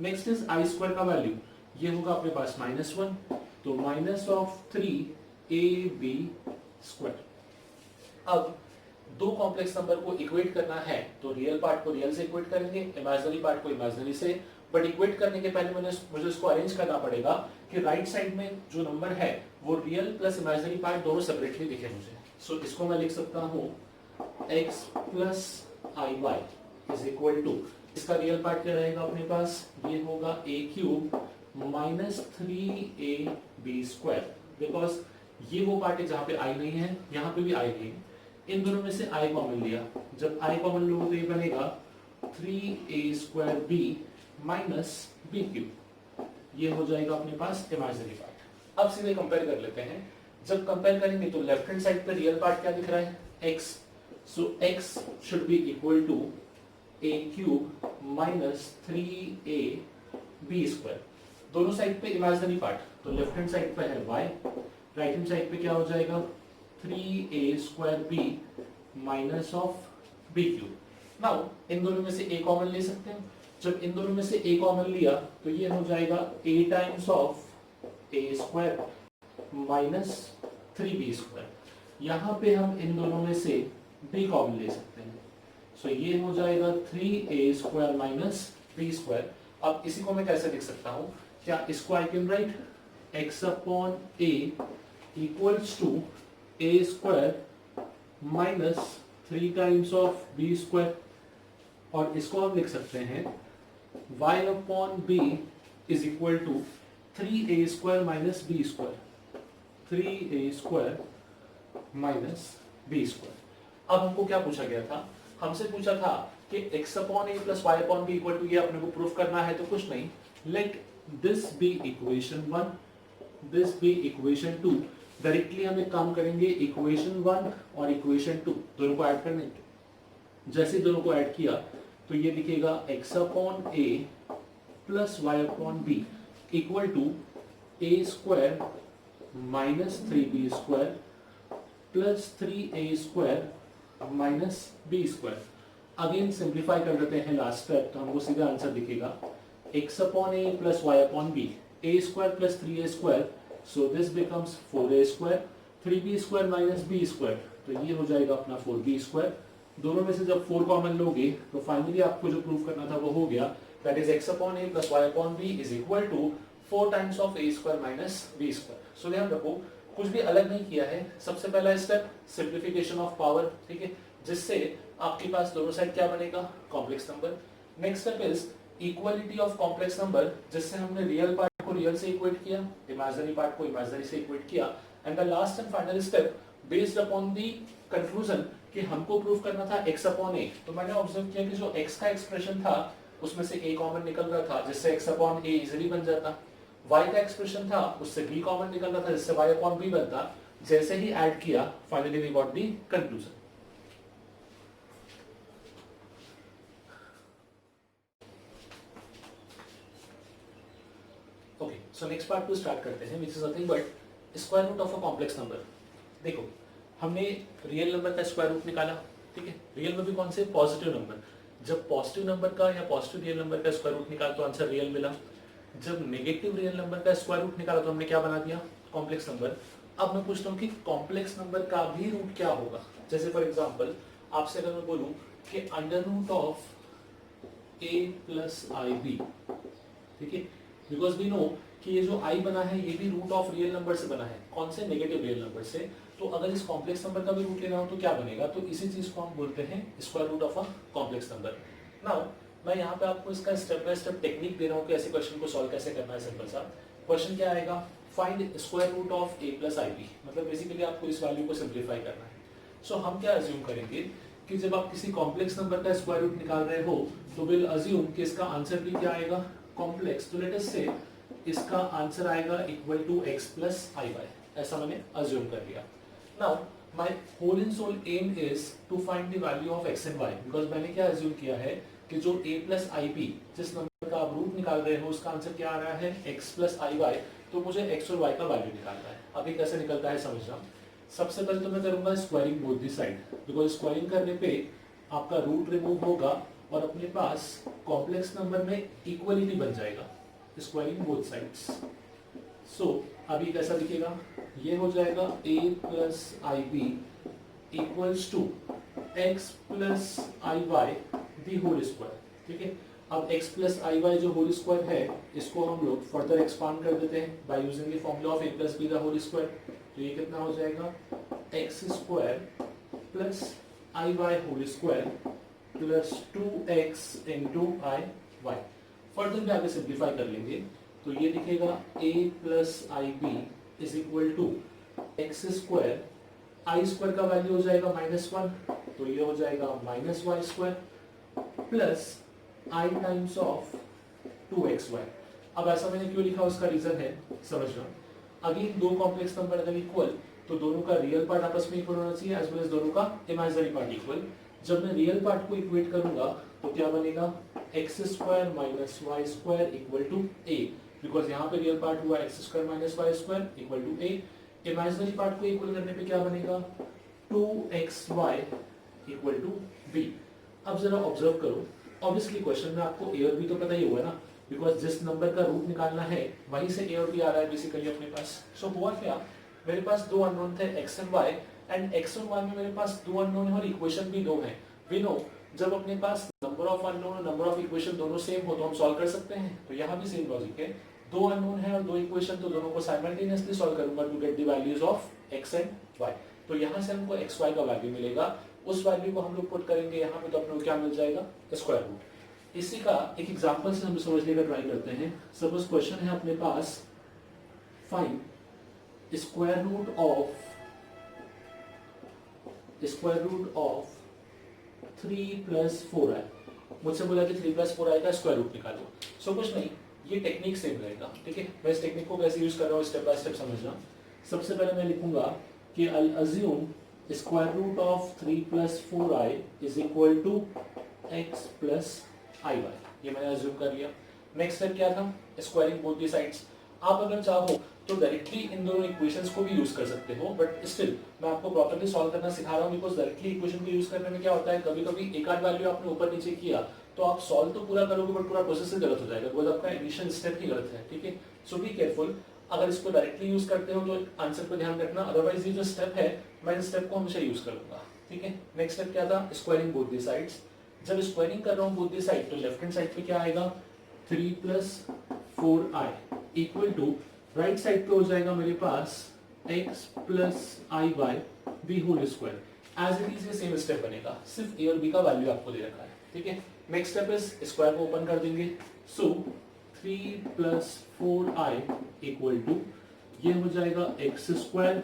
Next is i² का वैल्यू, ये होगा अपने पास -1, तो -3ab²। अब दो कॉम्प्लेक्स नंबर को इक्वेट करना है तो रियल पार्ट को रियल से इक्वेट करेंगे, इमेजिनरी पार्ट को इमेजिनरी से। बट इक्वेट करने के पहले मुझे इसको अरेंज करना पड़ेगा कि राइट साइड में जो नंबर है वो रियल प्लस इमेजिनरी पार्ट दोनों सेपरेटली दिखे मुझे। सो इसको मैं लिख सकता हूँ x + iy is equal to, इसका रियल पार्ट क्या रहेगा अपने पास, ये होगा a³ - 3ab² बिकॉज ये वो पार्ट है जहां पे आई नहीं है, यहाँ पे भी आई नहीं है। इन दोनों में से आई कॉमन लिया, जब आई कॉमन लोगे तो ये बनेगा 3a² b minus B cube. ये हो जाएगा अपने पास इमेजिनरी पार्ट। अब सीधे कंपेयर कर लेते हैं। जब कंपेयर करेंगे तो लेफ्ट हैंड साइड पे रियल पार्ट क्या दिख रहा है, x, so x should be equal to a³ minus 3ab²। दोनों साइड पे इमेजिनरी पार्ट, तो लेफ्ट हैंड साइड पे है y, राइट हैंड साइड पे क्या हो जाएगा 3a² b minus of b³। Now in दोनों में से a कॉमन ले सकते हैं। जब इन दोनों में से a कॉमन लिया तो ये हो जाएगा a times of a² minus 3b²। यहाँ पे हम इन दोनों में से b कॉमन ले सकते हैं, सो ये हो जाएगा 3a² माइनस b²। अब इसी को मैं कैसे लिख सकता हूँ, क्या इसको I can write x/a equals to a² minus 3 times of b², और इसको हम लिख सकते हैं y/b is equal to 3a² minus b², 3a² minus b²। अब हमको क्या पूछा गया था, हमसे पूछा था कि x/a plus y/b equal to, ये अपने को प्रूफ करना है तो कुछ नहीं, let this be equation 1, this be equation 2। Directly हम एक काम करेंगे, इक्वेशन 1 और इक्वेशन 2 दोनों को ऐड करने के। जैसे दोनों को ऐड किया तो ये दिखेगा x/a plus y/b equal to a² minus 3b² plus 3a² minus b²। Again simplify कर देते हैं लास्ट स्टेप, तो हमको सीधा आंसर दिखेगा x/a plus y/b, a² plus 3a², so this becomes 4a², 3b² minus b², तो ये हो जाएगा अपना 4b²। दोनों में से जब 4 कॉमन लोगे तो फाइनली आपको जो प्रूफ करना था वो हो गया, that is x/a plus y/b is equal to 4 times of a² minus b²। So ध्यान रखो, कुछ भी अलग नहीं किया है। सबसे पहला स्टेप सिंप्लीफिकेशन ऑफ पावर, ठीक है, जिससे आपके पास दोनों साइड क्या बनेगा, complex number. Next step is equality of complex number, जिससे हमने रियल पार्ट को रियल से इक्वेट किया, इमेजिनरी पार्ट को इमेजिनरी से इक्वेट किया। And the last and final step based upon the conclusion कि हमको प्रूफ करना था x/a, तो मैंने ऑब्जर्व किया कि जो x का एक्सप्रेशन था उसमें से a कॉमन निकल रहा था, जिससे x/a इजीली बन जाता। y का एक्सप्रेशन था, उससे b कॉमन निकल रहा था, जिससे y/b बनता। जैसे ही ऐड किया finally we got the conclusion. Okay, so next part को स्टार्ट करते हैं, which is nothing but square root of a complex number. देखो, हमने रियल नंबर का स्क्वायर रूट निकाला, ठीक है, रियल में भी कौन से, पॉजिटिव नंबर। जब पॉजिटिव नंबर का या पॉजिटिव रियल नंबर का स्क्वायर रूट निकाला तो आंसर रियल मिला। जब नेगेटिव रियल नंबर का स्क्वायर रूट निकाला तो हमने क्या बना दिया, कॉम्प्लेक्स नंबर। अब मैं पूछता हूँ कि कॉम्प्लेक्स नंबर का भी रूट क्या होगा। जैसे फॉर एग्जाम्पल आपसे अगर मैं बोलूँ कि under root of a plus ib, ठीक है, बिकॉज वी नो कि ये जो i बना है ये भी रूट ऑफ रियल नंबर से बना है। कौन से, नेगेटिव रियल नंबर से। तो अगर इस कॉम्प्लेक्स नंबर का भी रूट लेना हो तो क्या बनेगा, तो इसी चीज को हम बोलते हैं square root of a complex number. Now मैं यहाँ पे आपको इसका स्टेप बाय स्टेप टेक्निक दे रहा हूँ कि ऐसे क्वेश्चन को सॉल्व कैसे करना है। सिंपल सा क्वेश्चन क्या आएगा, find square root of a plus ib, मतलब बेसिकली आपको इस वैल्यू को सिंप्लीफाई करना है। सो हम क्या अज्यूम करेंगे कि जब आप किसी कॉम्प्लेक्स नंबर का स्क्वायर रूट निकाल रहे हो तो विल अज्यूम कि इसका आंसर भी क्या आएगा, कॉम्प्लेक्स। तो लेट अस से इसका आंसर आएगा equal to x plus I Y, ऐसा मैंने अज्यूम कर लिया। Now my whole and sole aim is to find the value of x and y, because मैंने क्या अज्यूम किया है कि जो a प्लस आई बी, जिस नंबर का आप रूट निकाल रहे हो उसका आंसर क्या आ रहा है, x प्लस आई वाई। तो मुझे x और y का वैल्यू निकालना है। अभी कैसे निकलता है समझना। सबसे पहले तो मैं करूंगा squaring both the side, because squaring करने पे आपका रूट रिमूव होगा और अपने पास कॉम्प्लेक्स नंबर में इक्वलिटी बन जाएगा, स्क्वायरिंग बोथ साइड्स। सो अभी कैसा दिखेगा, ये हो जाएगा a plus I b equals to x plus I y the whole square, ठीक है। अब x प्लस आई वाई जो होल स्क्वायर है इसको हम लोग फर्दर एक्सपांड कर देते हैं by using the formula of a plus b the whole square. तो ये कितना हो जाएगा, x square plus I y whole square plus 2x into i y. Further भी आगे सिंप्लीफाई कर लेंगे तो ये दिखेगा a plus I B is equal to X square, I square का वैल्यू हो जाएगा -1, तो ये हो जाएगा -y square plus I times of 2xy। अब ऐसा मैंने क्यों लिखा, उसका रीजन है समझना। अगेन दो कॉम्प्लेक्स नंबर अगर इक्वल तो दोनों का रियल पार्ट आपस में इक्वल होना चाहिए एज वेल एज दोनों का इमेजिनरी पार्ट इक्वल। जब मैं रियल पार्ट को इक्वेट करूंगा तो क्या बनेगा, X square minus Y square equal to A, because यहाँ पे रियल पार्ट हुआ X square minus Y square equal to A. Imaginary part को इक्वल करने पे क्या बनेगा, 2xy इक्वल टू b। अब जरा ऑब्जर्व करो, ऑब्वियसली क्वेश्चन में आपको a और b तो पता ही होगा ना, बिकॉज जिस नंबर का रूट निकालना है वहीं से a और b आ रहा है बेसिकली अपने पास। सो हुआ क्या, मेरे पास दो अननोन थे x and y, and x और y में मेरे पास दो अननोन है और इक्वेशन भी दो है। वी नो जब अपने पास नंबर ऑफ अननोन और नंबर ऑफ इक्वेशन दोनों सेम हो तो हम सॉल्व कर सकते हैं, तो यहाँ भी सेम लॉजिक है। दो अननोन है और दो इक्वेशन, तो दोनों को साइमल्टेनियसली सॉल्व करूंगा to get the values of x and y। तो यहाँ से हमको xy का वैल्यू मिलेगा, उस वैल्यू को हम लोग पुट करेंगे यहाँ पे, तो अपने को क्या मिल जाएगा, स्क्वायर रूट। इसी का एक एग्जांपल से हम समझने का ट्राई करते हैं। सपोज क्वेश्चन है अपने पास, find square root of 3 + 4i। मुझसे बोला कि 3 + 4i का स्क्वायर रूट निकालो। सो कुछ नहीं, ये टेक्निक सेम रहेगा, ठीक है। मैं इस टेक्निक को कैसे यूज कर रहा हूँ स्टेप बाय स्टेप समझना। सबसे पहले मैं लिखूंगा कि I assume square root of 3 + 4i is equal to x + iy। ये मैंने अज्यूम कर लिया। नेक्स्ट स्टेप क्या था, स्क्वायरिंग बोथ दी साइड्स। आप अगर चाहो तो डायरेक्टली इन दोनों इक्वेशंस को भी यूज कर सकते हो, बट स्टिल मैं आपको प्रॉपर्ली सॉल्व करना सिखा रहा हूँ, बिकॉज डायरेक्टली इक्वेशन को यूज करने में क्या होता है, कभी कभी एक आध वैल्यू आपने ऊपर नीचे किया तो आप सॉल्व तो पूरा करोगे बट पूरा प्रोसेस गलत हो जाएगा, बिकॉज आपका इनिशियल स्टेप ही गलत है, ठीक है। सो बी केयरफुल, अगर इसको डायरेक्टली यूज करते हो तो आंसर पर ध्यान रखना, अदरवाइज ये जो स्टेप है मैं इस स्टेप को हमेशा यूज करूंगा, ठीक है। नेक्स्ट स्टेप क्या था, स्क्वायरिंग बोथ दी साइड्स। जब स्क्वायरिंग कर रहा हूँ बोथ दी साइड तो लेफ्ट हैंड साइड पे क्या आएगा, 3 + 4i equal to right side पे हो जाएगा मेरे पास x + iy b whole square. As it is ये सेम स्टेप बनेगा, सिर्फ a और b का वैल्यू आपको दे रखा है, ठीक है। नेक्स्ट स्टेप इज स्क्वायर को ओपन कर देंगे। सो 3 + 4i इक्वल टू ये हो जाएगा x²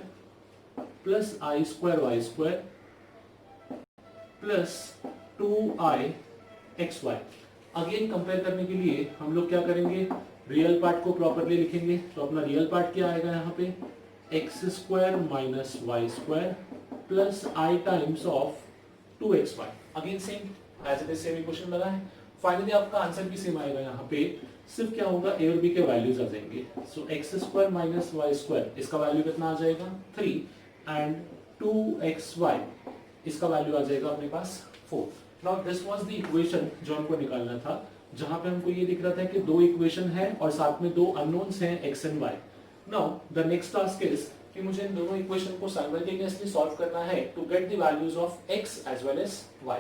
plus i² y² plus 2i xy। Again compare करने के लिए हम लोग क्या करेंगे, रियल पार्ट को प्रॉपर्ली लिखेंगे। तो अपना रियल पार्ट क्या आएगा यहाँ पे, x² minus y² plus i times of 2xy। Again same as it is same equation बना है। फाइनली आपका आंसर भी सेम आएगा यहाँ पे, सिर्फ क्या होगा a और b के वैल्यूज आ जाएंगे। सो x² माइनस y², इसका वैल्यू कितना आ जाएगा 3, एंड 2xy इसका वैल्यू आ जाएगा अपने पास 4। Now this was the equation जो हमको निकालना था, जहां पे हमको ये दिख रहा था कि दो इक्वेशन है और साथ में दो अननोन्स हैं x and y। Now the next task is कि मुझे इन दोनों इक्वेशन को साइमल्टेनियसली सॉल्व करना है to get the values of x as well as y।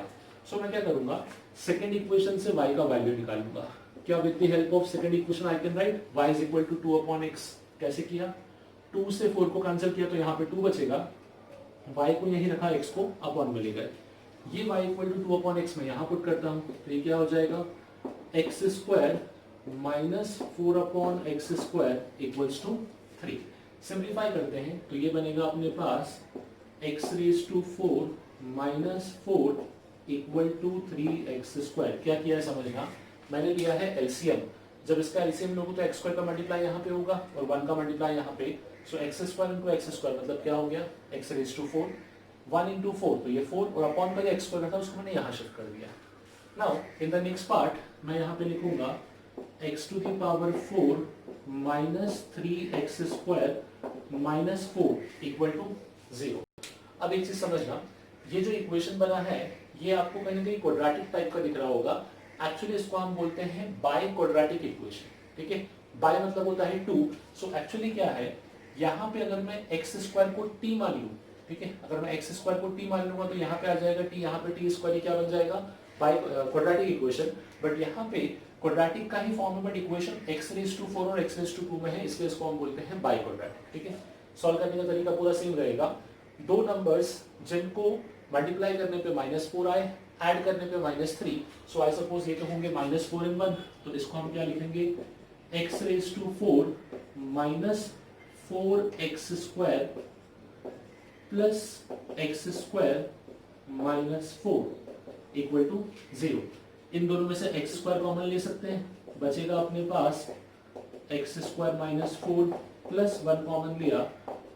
So मैं क्या करूंगा, सेकंड इक्वेशन से y का वैल्यू निकालूंगा। क्या with the help of second equation I can write y is equal to 2/x। कैसे किया, 2 से 4 को कैंसिल किया तो यहाँ पे 2 बचेगा, y को यही रखा, x को अपॉन में ले गए। ये y इक्वल टू 2/x में यहाँ पुट करता हूँ, तो ये क्या हो जाएगा, x² minus 4/x² equals to 3। Simplify करते हैं तो ये बनेगा अपने पास x⁴ minus 4 equal to 3x²। क्या किया है समझना, मैंने लिया है एलसीएम। जब इसका एलसीएम लोगे तो x² का मल्टीप्लाई यहाँ पे होगा और 1 का मल्टीप्लाई यहाँ पे। सो x² × x² मतलब क्या हो गया, x⁴ 1 × 4 तो ये 4, और अपॉन का जो x² था उसको मैंने यहाँ शिफ्ट कर दिया। Now in the next part मैं यहाँ पे लिखूंगा x⁴ minus 3x² minus 4 equal to 0। अब एक चीज समझना, ये जो इक्वेशन बना है ये आपको कहीं ना कहीं क्वाड्रेटिक टाइप का दिख रहा होगा। एक्चुअली इसको हम बोलते हैं बाय क्वाड्रेटिक इक्वेशन, ठीक है। बाय मतलब होता है 2। सो एक्चुअली क्या है, यहाँ पे अगर मैं x² को t मान लूं, ठीक है, अगर मैं x² को t मान लूंगा तो यहाँ पे आ जाएगा t, यहाँ पे t² क्या बन जाएगा, बाय क्वाड्रेटिक इक्वेशन। बट यहाँ पे क्वाड्रेटिक का ही फॉर्म है, बट इक्वेशन x⁴ और x⁴ में है, इसलिए इसको हम बोलते हैं बाय क्वाड्रेटिक, ठीक है। सॉल्व करने का तरीका पूरा सेम रहेगा। दो नंबर्स जिनको मल्टीप्लाई करने पे -4 आए, ऐड करने पे -3, सो आई सपोज ये तो होंगे -4 इन 1, तो इसको हम क्या लिखेंगे, x⁴ minus 4x² plus x² minus 4 equal to 0। इन दोनों में से x² कॉमन ले सकते हैं, बचेगा अपने पास x² माइनस 4 प्लस 1 कॉमन लिया,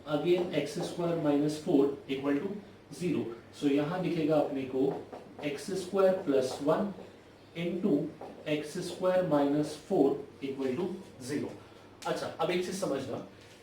again x² minus 4 equal to 0। So यहाँ दिखेगा अपने को x² plus 1 into x² minus 4 equal to 0। अच्छा, अब एक चीज समझना,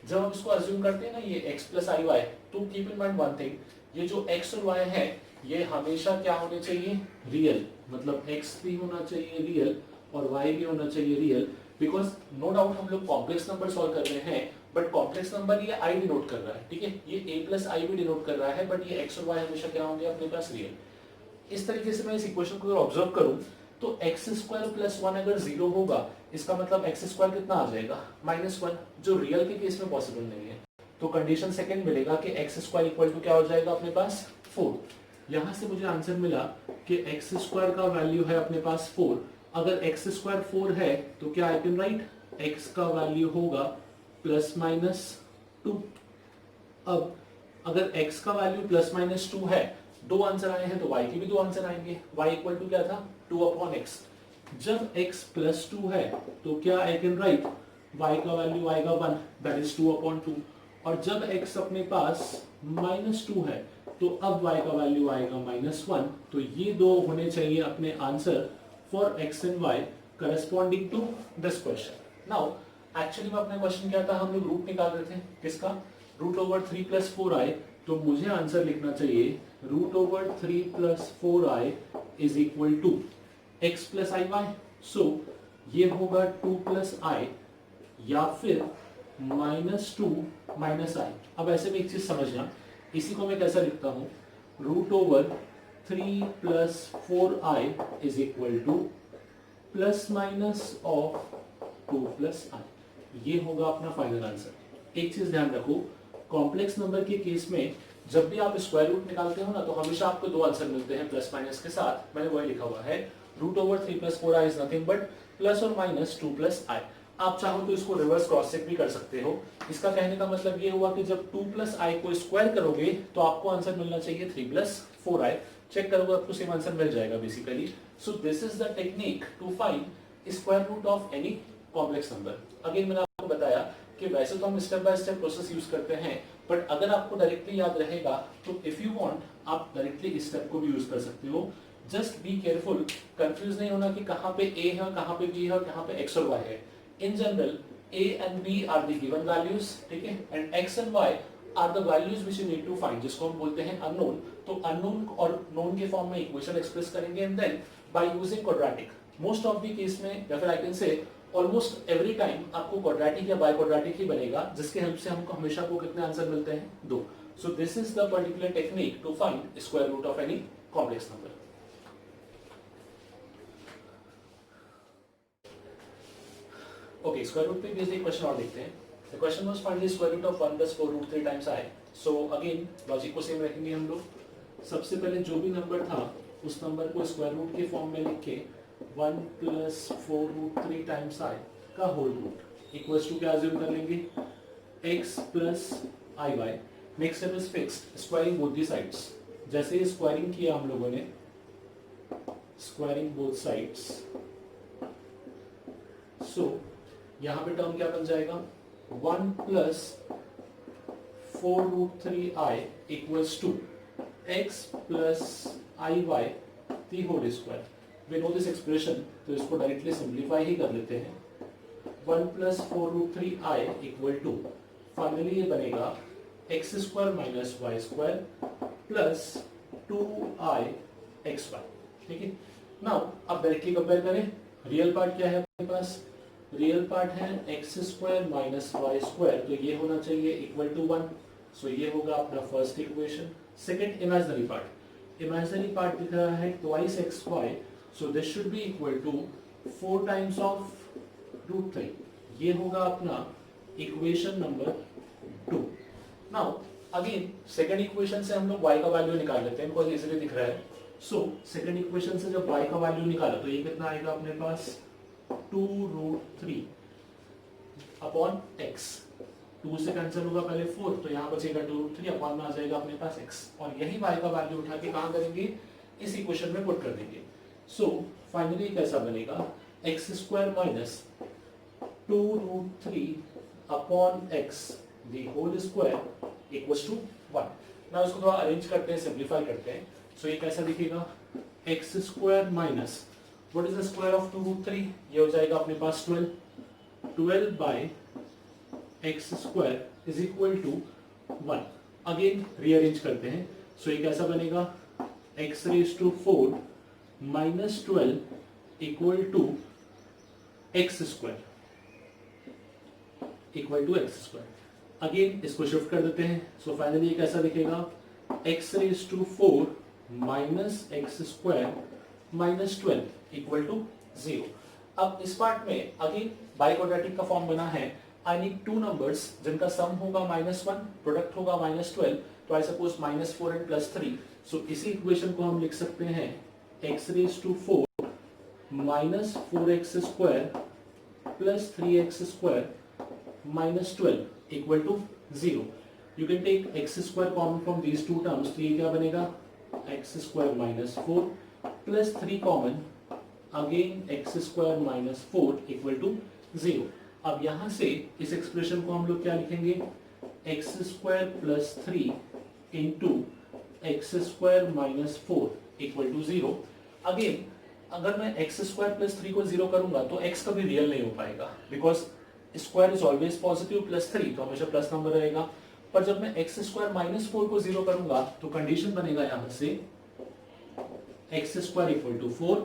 जब हम इसको अज्यूम करते हैं ना ये x प्लस आई वाई, तो keep in mind one thing, ये जो x और y है ये हमेशा क्या होने चाहिए, रियल। मतलब x भी होना चाहिए रियल और y भी होना चाहिए रियल, बिकॉज नो डाउट हम लोग कॉम्प्लेक्स नंबर सॉल्व कर रहे हैं, बट कॉम्प्लेक्स नंबर ये i डिनोट कर रहा है, ठीक है, ये a प्लस आई भी डिनोट कर रहा है, बट ये x और y हमेशा क्या होंगे अपने पास, रियल। इस तरीके से मैं इस इक्वेशन को ऑब्जर्व करूं तो x² प्लस 1 अगर 0 होगा, इसका मतलब x² कितना आ जाएगा, -1, जो रियल के केस में पॉसिबल नहीं है। तो कंडीशन सेकंड मिलेगा कि x² इक्वल टू क्या हो जाएगा अपने पास 4। यहां से मुझे आंसर मिला कि x² का वैल्यू है अपने पास 4। अगर x² 4 है तो क्या आई कैन राइट x का वैल्यू होगा प्लस माइनस 2। अब अगर x का वैल्यू प्लस माइनस 2 है, दो आंसर आए हैं तो y के भी दो आंसर आएंगे। y इक्वल टू क्या था, 2/x। जब x प्लस 2 है तो क्या आई कैन राइट y का वैल्यू आएगा 1, दैट इज 2/2। और जब x अपने पास -2 है तो अब y का वैल्यू आएगा -1। तो ये दो होने चाहिए अपने answer for x and y corresponding to this question. Now actually में अपना क्वेश्चन क्या था, हम लोग रूट निकाल रहे थे, किसका, √3 + 4i। तो मुझे आंसर लिखना चाहिए √3 + 4i is equal to x + iy। So ये होगा 2 + i या फिर -2 - i। अब ऐसे में एक चीज समझना, इसी को मैं कैसा लिखता हूं, √3 + 4i is equal to ± of 2 + i। ये होगा अपना फाइनल आंसर। एक चीज ध्यान रखो, कॉम्प्लेक्स नंबर के केस में जब भी आप स्क्वायर रूट निकालते हो ना, तो हमेशा आपको दो आंसर मिलते हैं प्लस माइनस के साथ। मैंने वही लिखा हुआ है, √3 + 4i is nothing but ±2 + i। आप चाहो तो इसको रिवर्स क्रॉस चेक भी कर सकते हो। इसका कहने का मतलब ये हुआ कि जब 2 + i को स्क्वायर करोगे तो आपको आंसर मिलना चाहिए 3 + 4i। चेक करोगे आपको सेम आंसर मिल जाएगा basically. So this is the technique to find square root of any complex number. Again मैंने आपको बताया कि वैसे तो हम step by step process use करते हैं, बट अगर आपको डायरेक्टली याद रहेगा तो इफ यू वांट आप डायरेक्टली इस स्टेप को भी यूज कर सकते हो। जस्ट बी केयरफुल, कंफ्यूज नहीं होना कि कहां पे a है, कहां पे b है और कहां पे x और y है। In general a and b are the given values, ठीक है, and x and y are the values which you need to find, जिसको हम बोलते हैं अननोन। तो अननोन और नोन के फॉर्म में इक्वेशन एक्सप्रेस करेंगे and then by using quadratic. Most of the case में या फिर I can say almost every time आपको क्वाड्रेटिक या बाय क्वाड्रेटिक ही बनेगा, जिसके हेल्प से हमको हमेशा को कितने आंसर मिलते हैं, 2। So this is the particular technique to find square root of any complex number. Okay, square root पे बेस्ड एक क्वेश्चन और देखते हैं। The question was find the square root of 1 + 4 √3 times i। सो अगेन लॉजिक को सेम रखेंगे हम लोग। सबसे पहले जो भी नंबर था उस नंबर को स्क्वायर रूट के फॉर्म में लिख के 1 + 4 √3 टाइम्स i का होल रूट इक्वल्स टू क्या अज्यूम कर लेंगे, x + iy। Next step is fixed, squaring both the sides. जैसे ही स्क्वायरिंग किया हम लोगों ने, स्क्वायरिंग बोथ साइड्स, सो यहां पे टर्म क्या बन जाएगा, 1 + 4 √3i equals to x + iy the whole square. We know this expression, तो इसको डायरेक्टली सिंप्लीफाई ही कर लेते हैं। 1 + 4 √3i इक्वल टू, फाइनली ये बनेगा x² - y² plus 2i xy, ठीक है। नाउ अब डायरेक्टली कंपेयर करें, रियल पार्ट क्या है अपने पास, रियल पार्ट है x² - y², तो ये होना चाहिए इक्वल टू 1। सो ये होगा अपना first equation. Second imaginary part, imaginary part दिख रहा है twice xy, so this should be equal to 4 times of √3। ये होगा अपना equation number 2। Now again second equation से हम लोग y का वैल्यू निकाल लेते हैं, बिकॉज इजीली दिख रहा है। सो सेकंड इक्वेशन से जब y का वैल्यू निकाला तो ये कितना आएगा अपने पास, 2 √3 अपॉन x। 2 से कैंसिल होगा पहले 4, तो यहाँ बचेगा 2√3, अपॉन में आ जाएगा अपने पास x, और यही y का वैल्यू उठा के कहाँ करेंगे, इस इक्वेशन में पुट कर देंगे। सो फाइनली कैसा बनेगा, x² minus 2√3 upon x the whole square equals to 1। ना उसको थोड़ा अरेंज करते हैं, सिंप्लीफाई करते हैं। सो ये कैसा दिखेगा, x² minus what is the square of 2√3, ये हो जाएगा अपने पास 12 by x² is equal to 1। Again rearrange करते हैं। सो ये कैसा बनेगा, x⁴ minus 12 equal to x² equal to x²। Again इसको शिफ्ट कर देते हैं। सो फाइनली ये कैसा दिखेगा, x⁴ minus x² minus 12 equal to 0। अब इस पार्ट में अगेन बाइक्वाड्रेटिक का फॉर्म बना है, आई नीड टू नंबर्स जिनका सम होगा -1, प्रोडक्ट होगा -12, तो आई सपोज -4 एंड +3। सो इसी इक्वेशन को हम लिख सकते हैं x⁴ minus 4x² plus 3x² minus 12 equal to 0। You can take x² common from these two terms, तो ये क्या बनेगा, x² minus 4 plus 3 common, again x² minus 4 equal to 0। अब यहां से इस एक्सप्रेशन को हम लोग क्या लिखेंगे, x² plus 3 into x² minus 4 equal to 0। Again अगर मैं x² प्लस 3 को 0 करूंगा तो x कभी रियल नहीं हो पाएगा, because square is always positive, plus 3 तो हमेशा प्लस नंबर रहेगा। पर जब मैं x² माइनस 4 को 0 करूंगा तो कंडीशन बनेगा यहां से x² इक्वल टू 4,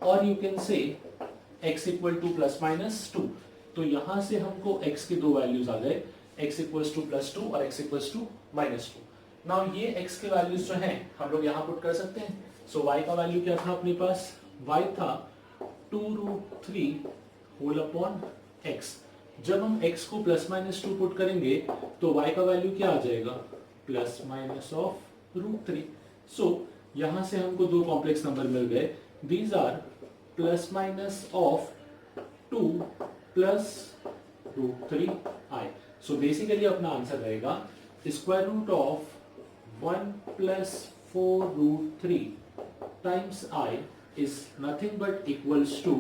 और you can say x equal to plus minus 2। तो यहां से हमको x के दो वैल्यूज आ गए, x इक्वल्स टू +2 और x इक्वल्स टू -2। नाउ ये x के वैल्यूज जो हैं हम लोग यहाँ पुट कर सकते हैं। सो y का वैल्यू क्या था अपने पास, y था 2√3 होल अपॉन x। जब हम x को +-2 पुट करेंगे तो y का वैल्यू क्या आ जाएगा, प्लस माइनस ऑफ √3। सो यहां से हमको दो कॉम्प्लेक्स नंबर मिल गए, these are plus minus of 2 plus √3i। So basically अपना आंसर रहेगा square root of 1 plus 4√3 times i is nothing but equals to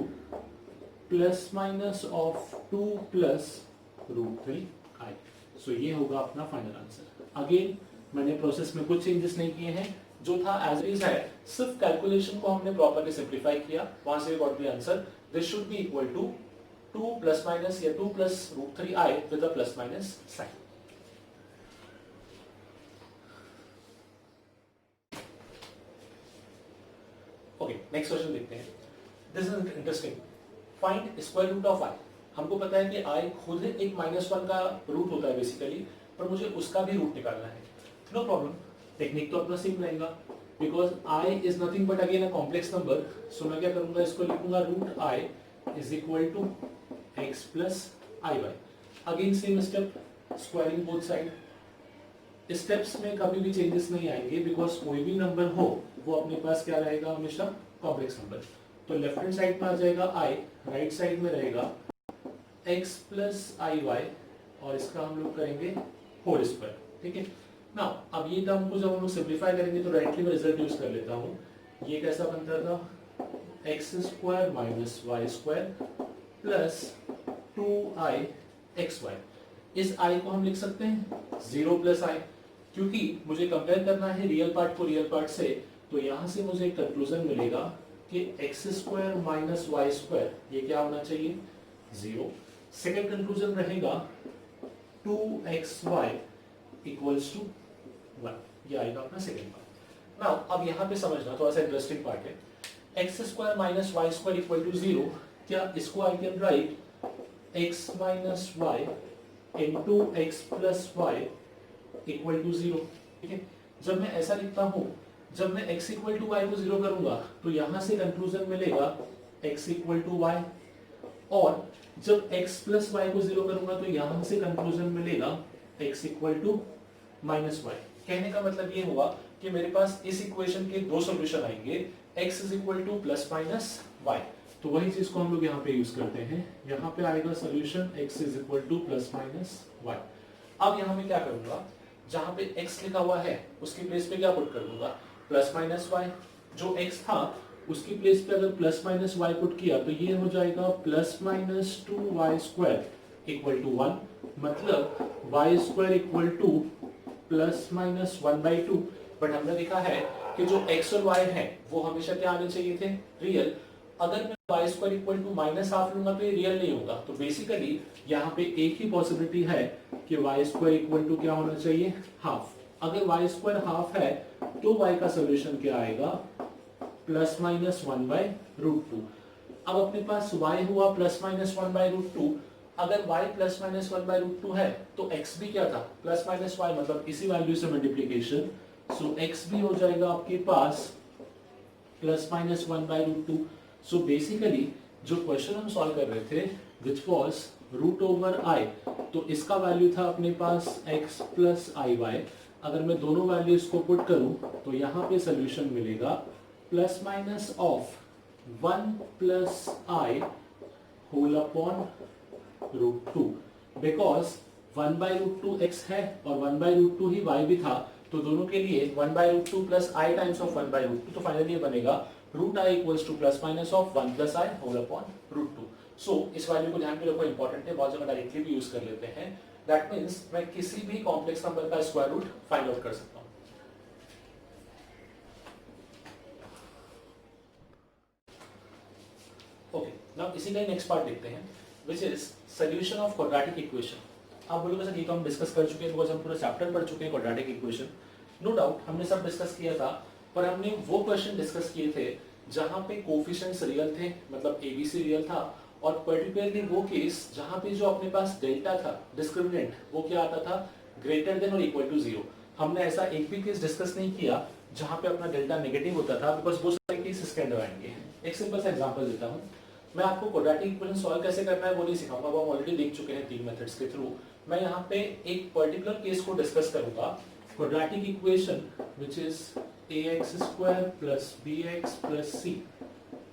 plus minus of 2 plus √3i। So ये होगा अपना फाइनल आंसर। अगेन मैंने process में कुछ चेंजेस नहीं किए हैं, जो था एज इज है, सिर्फ कैलकुलेशन को हमने प्रॉपर्ली सिंप्लीफाई किया, वहां से we got the answer. This should be equal to 2 plus minus या 2 plus √3i with a plus minus sign. Okay, next question देखते हैं। This is interesting. Find square root of i। हमको पता है कि i खुद एक -1 का रूट होता है बेसिकली, पर मुझे उसका भी रूट निकालना है। नो प्रॉब्लम, टेक्निक तो अपना सेम रहेगा, because i is nothing but again a complex number. So मैं क्या करूंगा, इसको लिखूंगा root i is equal to x plus i y। Again same step, squaring both side. Steps में कभी भी चेंजेस नहीं आएंगे, बिकॉज कोई भी नंबर हो वो अपने पास क्या रहेगा, हमेशा कॉम्प्लेक्स नंबर। तो लेफ्ट हैंड साइड में आ जाएगा i, राइट साइड में रहेगा x प्लस आई वाई, और इसका हम लोग करेंगे होल स्क्वायर। ठीक है ना। अब ये टर्म को जब हम लोग सिंप्लीफाई करेंगे तो डायरेक्टली मैं रिजल्ट यूज कर लेता हूँ। ये कैसा बनता था, x² minus y² plus 2i(xy)। इस i को हम लिख सकते हैं 0 प्लस i, क्योंकि मुझे कंपेयर करना है रियल पार्ट को रियल पार्ट से। तो यहां से मुझे एक कंक्लूजन मिलेगा कि x² माइनस y² ये क्या होना चाहिए, 0। सेकेंड कंक्लूजन रहेगा 2xy इक्वल्स टू 1, ये आएगा अपना सेकेंड पार्ट। नाउ अब यहाँ पे समझना थोड़ा सा इंटरेस्टिंग पार्ट है। x² minus y² equal to 0, क्या इसको I can write x minus y into x plus y equal to 0। ठीक है, जब मैं ऐसा लिखता हूँ, जब मैं x इक्वल टू वाई को 0 करूंगा तो यहां से कंक्लूजन मिलेगा x इक्वल टू वाई, और जब x प्लस वाई को 0 करूंगा तो यहां से कंक्लूजन मिलेगा x equal to minus y. कहने का मतलब ये हुआ कि मेरे पास इस इक्वेशन के दो सॉल्यूशन आएंगे, x is equal to plus minus y. तो वही चीज को हम लोग यहाँ पे यूज करते हैं। यहाँ पे आएगा solution x is equal to plus minus y. अब यहाँ मैं क्या करूंगा, जहां पे x लिखा हुआ है उसकी प्लेस पे क्या पुट कर दूंगा, प्लस माइनस वाई। जो x था उसकी प्लेस पे अगर प्लस माइनस वाई पुट किया तो ये हो जाएगा plus minus 2y square equal to 1, मतलब y square equal to plus minus 1/2। But हमने देखा है कि जो x और y है वो हमेशा क्या आने चाहिए थे, रियल। अगर मैं y square equal to minus half लूंगा तो ये रियल नहीं होगा। तो बेसिकली यहाँ पे एक ही पॉसिबिलिटी है कि y स्क्वायर इक्वल टू क्या होना चाहिए, हाफ। अगर y स्क्वायर हाफ है तो y का सोल्यूशन क्या आएगा, प्लस माइनस 1/√2। अब अपने पास y हुआ प्लस माइनस 1/√2। अगर y प्लस माइनस 1/√2 है तो x भी क्या था, प्लस माइनस y, मतलब इसी वैल्यू से मल्टीप्लीकेशन। सो x भी हो जाएगा आपके पास प्लस माइनस 1/√2। सो बेसिकली जो क्वेश्चन हम सॉल्व कर रहे थे विच वॉज √i, तो इसका वैल्यू था अपने पास x प्लस iy। अगर मैं दोनों वैल्यूज को पुट करूं तो यहाँ पे सोल्यूशन मिलेगा plus minus of 1 plus i whole upon √2, because 1/√2 x है और 1/√2 ही y भी था, तो दोनों के लिए 1/√2 प्लस i टाइम्स ऑफ 1/√2, तो फाइनली ये बनेगा √i equals to plus minus of 1 plus i whole upon √2। So इस वैल्यू को ध्यान में रखो, इंपॉर्टेंट है, बहुत जगह डायरेक्टली भी यूज कर लेते हैं। दैट मींस मैं किसी भी कॉम्प्लेक्स नंबर का स्क्वायर रूट फाइंड आउट कर सकता हूं। ओके, नाउ इसी का नेक्स्ट पार्ट देखते हैं which is solution of quadratic equation. आप बोलोगे सर ये तो हम डिस्कस कर चुके हैं, बिकॉज हम पूरा चैप्टर पढ़ चुके हैं क्वाड्रेटिक इक्वेशन। नो डाउट हमने सब डिस्कस किया था, पर हमने वो क्वेश्चन डिस्कस किए थे जहां पे कोफिशिएंट्स रियल थे, मतलब एबीसी रियल था, और पर्टिकुलरली वो केस जहां पे जो अपने पास डेल्टा था, डिस्क्रिमिनेंट, वो क्या आता था, ग्रेटर देन और इक्वल टू 0। हमने ऐसा एक भी केस डिस्कस नहीं किया जहां पे अपना डेल्टा नेगेटिव होता था, बिकॉज वो सारे केस इसके अंदर आएंगे। एक सिंपल सा एग्जांपल देता हूं, मैं आपको क्वाड्रेटिक इक्वेशन सॉल्व कैसे करना है वो नहीं सिखाऊंगा, वो हम ऑलरेडी देख चुके हैं 3 मेथड्स के थ्रू। मैं यहाँ पे एक पर्टिकुलर केस को डिस्कस करूंगा, quadratic equation which is ax² plus bx plus c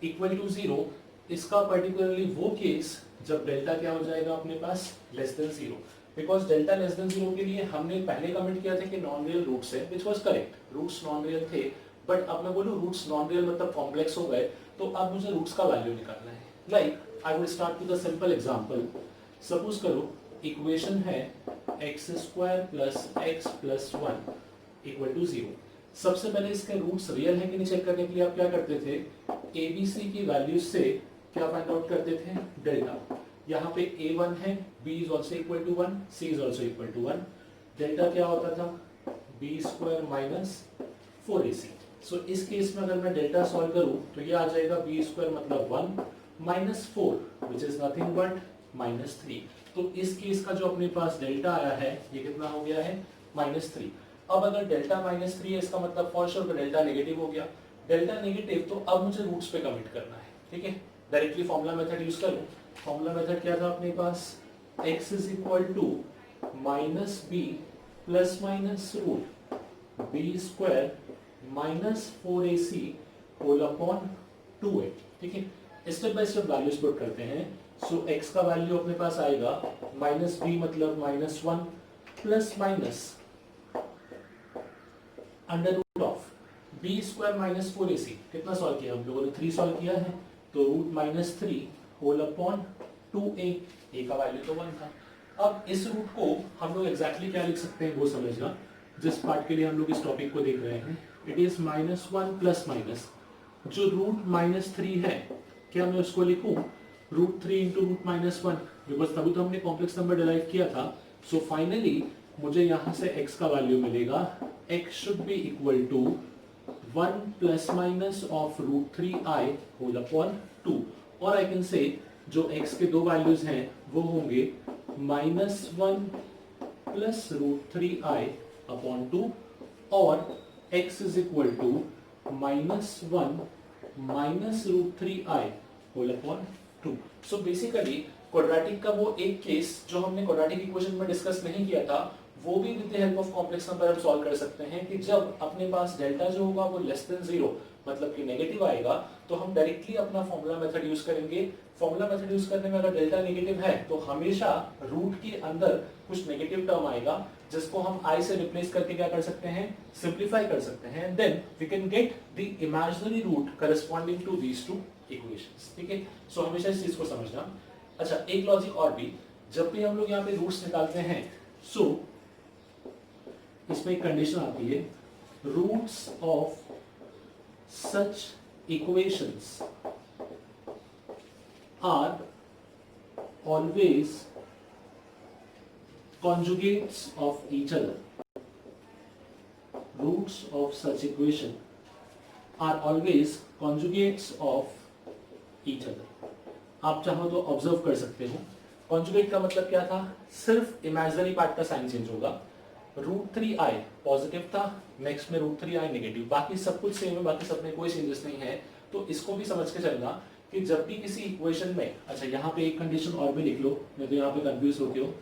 equal to 0। इसका पर्टिकुलरली वो केस जब डेल्टा क्या हो जाएगा अपने पास, less than 0। Because delta less than 0 के लिए हमने पहले कमेंट किया था कि नॉन रियल रूट्स है, which was correct, roots non real थे। बट अब मैं बोलूं रूट्स नॉन रियल मतलब कॉम्प्लेक्स हो गए, तो अब मुझे रूट्स का वैल्यू निकालना है। Like I would start with a simple example. Suppose करो इक्वेशन है x² plus x plus 1 equal to 0। सबसे पहले इसके रूट्स रियल है कि नहीं चेक करने के लिए आप क्या करते थे, ABC की वैल्यू से क्या फाइंड आउट करते थे, डेल्टा। यहाँ पे A1 है, B is also equal to 1, C is also equal to 1। Delta क्या होता था, b² माइनस 4ac। सो इस केस में अगर मैं डेल्टा सॉल्व करूं तो ये आ जाएगा b² मतलब 1 minus 4 which is nothing but minus 3। तो इस केस का जो अपने पास डेल्टा आया है ये कितना हो गया है, -3। अब अगर डेल्टा -3 है इसका मतलब फॉर श्योर डेल्टा नेगेटिव हो गया। डेल्टा नेगेटिव तो अब मुझे रूट्स पे कमिट करना है, ठीक है। डायरेक्टली फॉर्मूला मेथड यूज करूं, फॉर्मूला मेथड क्या था अपने पास, x is equal to minus b plus minus root b² minus 4ac whole upon 2a, ठीक है। Step by step values put करते हैं। सो x का वैल्यू अपने पास आएगा -b मतलब -1 plus minus under root of b² minus 4ac। कितना solve किया हम लोगों ने, 3 सॉल्व किया है, तो root -3 whole upon 2a, a का वैल्यू तो 1 था। अब इस रूट को हम लोग एग्जैक्टली क्या लिख सकते हैं वो समझना, जिस पार्ट के लिए हम लोग इस टॉपिक को देख रहे हैं। इट इज -1 प्लस माइनस, जो रूट -3 है क्या मैं उसको लिखूं √3 इंटू रूट -1, बिकॉज तभी तो हमने कॉम्प्लेक्स नंबर डिराइव किया था। सो फाइनली मुझे यहां से x का वैल्यू मिलेगा, x should be equal to 1 plus minus of √3i whole upon 2, और आई कैन से जो x के दो वैल्यूज हैं वो होंगे -1 प्लस √3i अपॉन 2 और x is equal to -1 minus √3i whole upon 2। So basically quadratic का वो एक केस जो हमने क्वाड्रेटिक इक्वेशन में डिस्कस नहीं किया था, वो भी with the help of complex number हम सॉल्व कर सकते हैं कि जब अपने पास डेल्टा जो होगा वो लेस देन 0 मतलब कि नेगेटिव आएगा, तो हम डायरेक्टली अपना फॉर्मूला मेथड यूज करेंगे। फॉर्मूला मेथड यूज करने में अगर डेल्टा नेगेटिव है तो हमेशा रूट के अंदर कुछ नेगेटिव टर्म आएगा, जिसको हम i से रिप्लेस करके क्या कर सकते हैं, सिंप्लीफाई कर सकते हैं, then we can get the imaginary root corresponding to these two equations. ठीक है, सो हमेशा इस चीज को समझना। अच्छा, एक लॉजिक और भी, जब भी हम लोग यहाँ पे रूट्स निकालते हैं, सो इसमें एक कंडीशन आती है, roots of such equations are always conjugates of each other. Roots of such equation are always conjugates of each other. आप चाहो तो ऑब्जर्व कर सकते हो, कॉन्जुगेट का मतलब क्या था, सिर्फ इमेजिनरी पार्ट का साइन चेंज होगा। √3i पॉजिटिव था, नेक्स्ट में √3i नेगेटिव, बाकी सब कुछ सेम है, बाकी सब में कोई चेंजेस नहीं है। तो इसको भी समझ के चलना कि जब भी किसी इक्वेशन में, अच्छा यहाँ पे एक कंडीशन और भी लिख लो, नहीं तो यहाँ पे कंफ्यूज होते हो,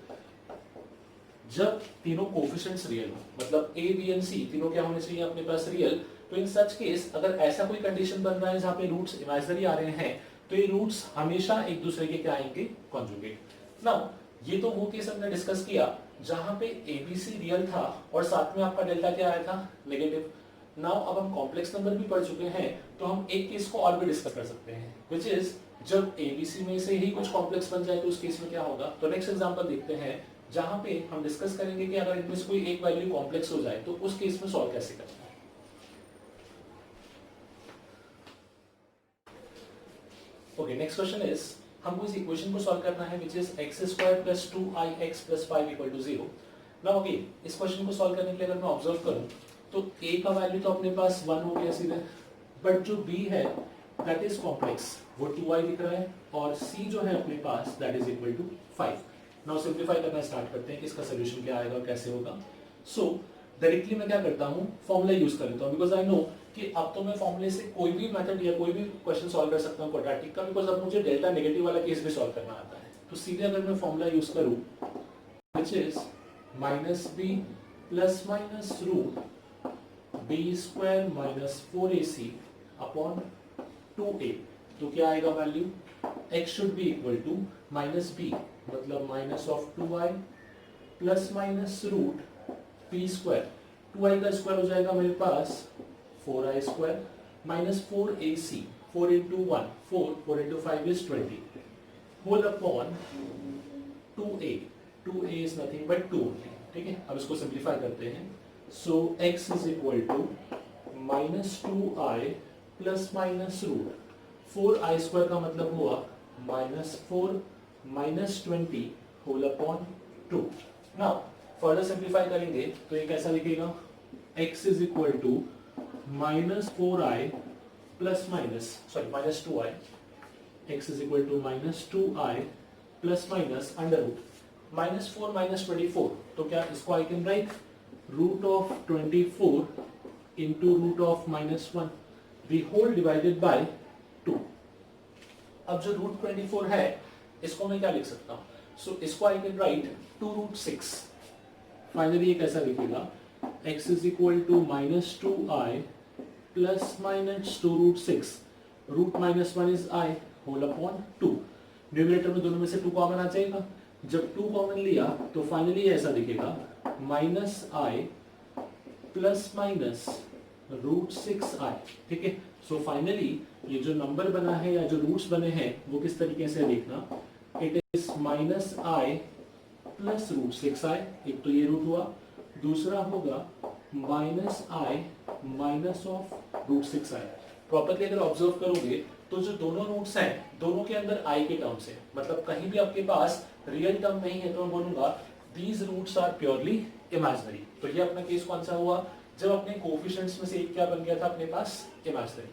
जब तीनों कोफिशिएंट्स रियल हो, मतलब a, b एंड c तीनों क्या होने चाहिए अपने पास, रियल, तो इन सच केस अगर ऐसा कोई कंडीशन बन रहा है जहाँ पे रूट्स इमेजिनरी आ रहे हैं, तो ये रूट्स हमेशा एक दूसरे के क्या आएंगे, कॉन्जुगेट। नाउ ये तो वो केस हमने डिस्कस किया जहाँ पे abc रियल था और साथ में आपका डेल्टा क्या आया था, नेगेटिव। नाउ अब हम कॉम्प्लेक्स नंबर भी पढ़ चुके हैं, तो हम एक केस को और भी डिस्कस कर सकते हैं, विच इज जब abc में से ही कुछ कॉम्प्लेक्स बन जाए तो उस केस में क्या होगा। तो नेक्स्ट एग्जांपल देखते हैं, जहां पे हम डिस्कस करेंगे कि अगर इनमें से कोई एक वैल्यू कॉम्प्लेक्स हो जाए तो उस केस में सॉल्व कैसे करना है। ओके, नेक्स्ट क्वेश्चन इज, हमको इस इक्वेशन को सॉल्व करना है which is x² + 2ix + 5 = 0। Now again इस क्वेश्चन को सॉल्व करने के लिए अगर मैं ऑब्जर्व करूं तो a का वैल्यू तो अपने पास 1 हो गया सीधे, बट जो b है दैट इज कॉम्प्लेक्स, वो 2i दिख रहा है, और c जो है अपने पास that is equal to 5। Now simplify करना स्टार्ट करते हैं कि इसका सोल्यूशन क्या आएगा और कैसे होगा। सो डायरेक्टली मैं क्या करता हूँ, फॉर्मूला यूज कर लेता हूँ, बिकॉज आई नो कि अब तो मैं फॉर्मूले से कोई भी मेथड या कोई भी क्वेश्चन सॉल्व कर सकता हूँ क्वाड्रेटिक का, बिकॉज अब मुझे डेल्टा नेगेटिव वाला केस भी सॉल्व करना आता है। तो सीधे अगर मैं फॉर्मूला यूज करूँ which is -b ± √b² - 4ac upon 2a, तो क्या आएगा वैल्यू, x should be equal to -b मतलब minus of 2i plus minus √p², 2i का स्क्वायर हो जाएगा मेरे पास 4i² minus 4ac, 4 into 1 4, 4 into 5 is 20, whole upon 2a, 2a is nothing but 2 only। ठीक है, अब इसको सिंप्लीफाई करते हैं। So x is equal to -2i plus minus √4i² का मतलब हुआ -4 -20 whole upon 2। Now further simplify करेंगे तो ये कैसा लिखेगा, x is equal to -4i plus minus sorry -2i, x is equal to -2i plus minus under root -4 -24, तो क्या इसको I can write √24 into √1 the whole divided by 2। अब जो √24 है इसको मैं क्या लिख सकता हूँ, सो इसको आई कैन राइट 2√6। फाइनली ये कैसा लिखेगा, x is equal to -2i plus minus 2√6, √-1 is i whole upon 2। Numerator में दोनों में से 2 कॉमन आ जाएगा, जब 2 कॉमन लिया तो फाइनली ऐसा दिखेगा -i प्लस माइनस √6i। ठीक है, सो फाइनली ये जो नंबर बना है या जो रूट्स बने हैं वो किस तरीके से देखना, it is -i plus √6i, एक तो ये रूट हुआ, दूसरा होगा -i minus of √6i। Properly अगर ऑब्जर्व करोगे तो जो दोनों रूट्स हैं दोनों के अंदर i के टर्म्स है, मतलब कहीं भी आपके पास रियल टर्म नहीं है तो मैं बोलूंगा these roots are purely imaginary. तो ये अपना केस कौन सा हुआ, जब अपने कोफिशिएंट्स में से एक क्या बन गया था अपने पास, इमेजिनरी।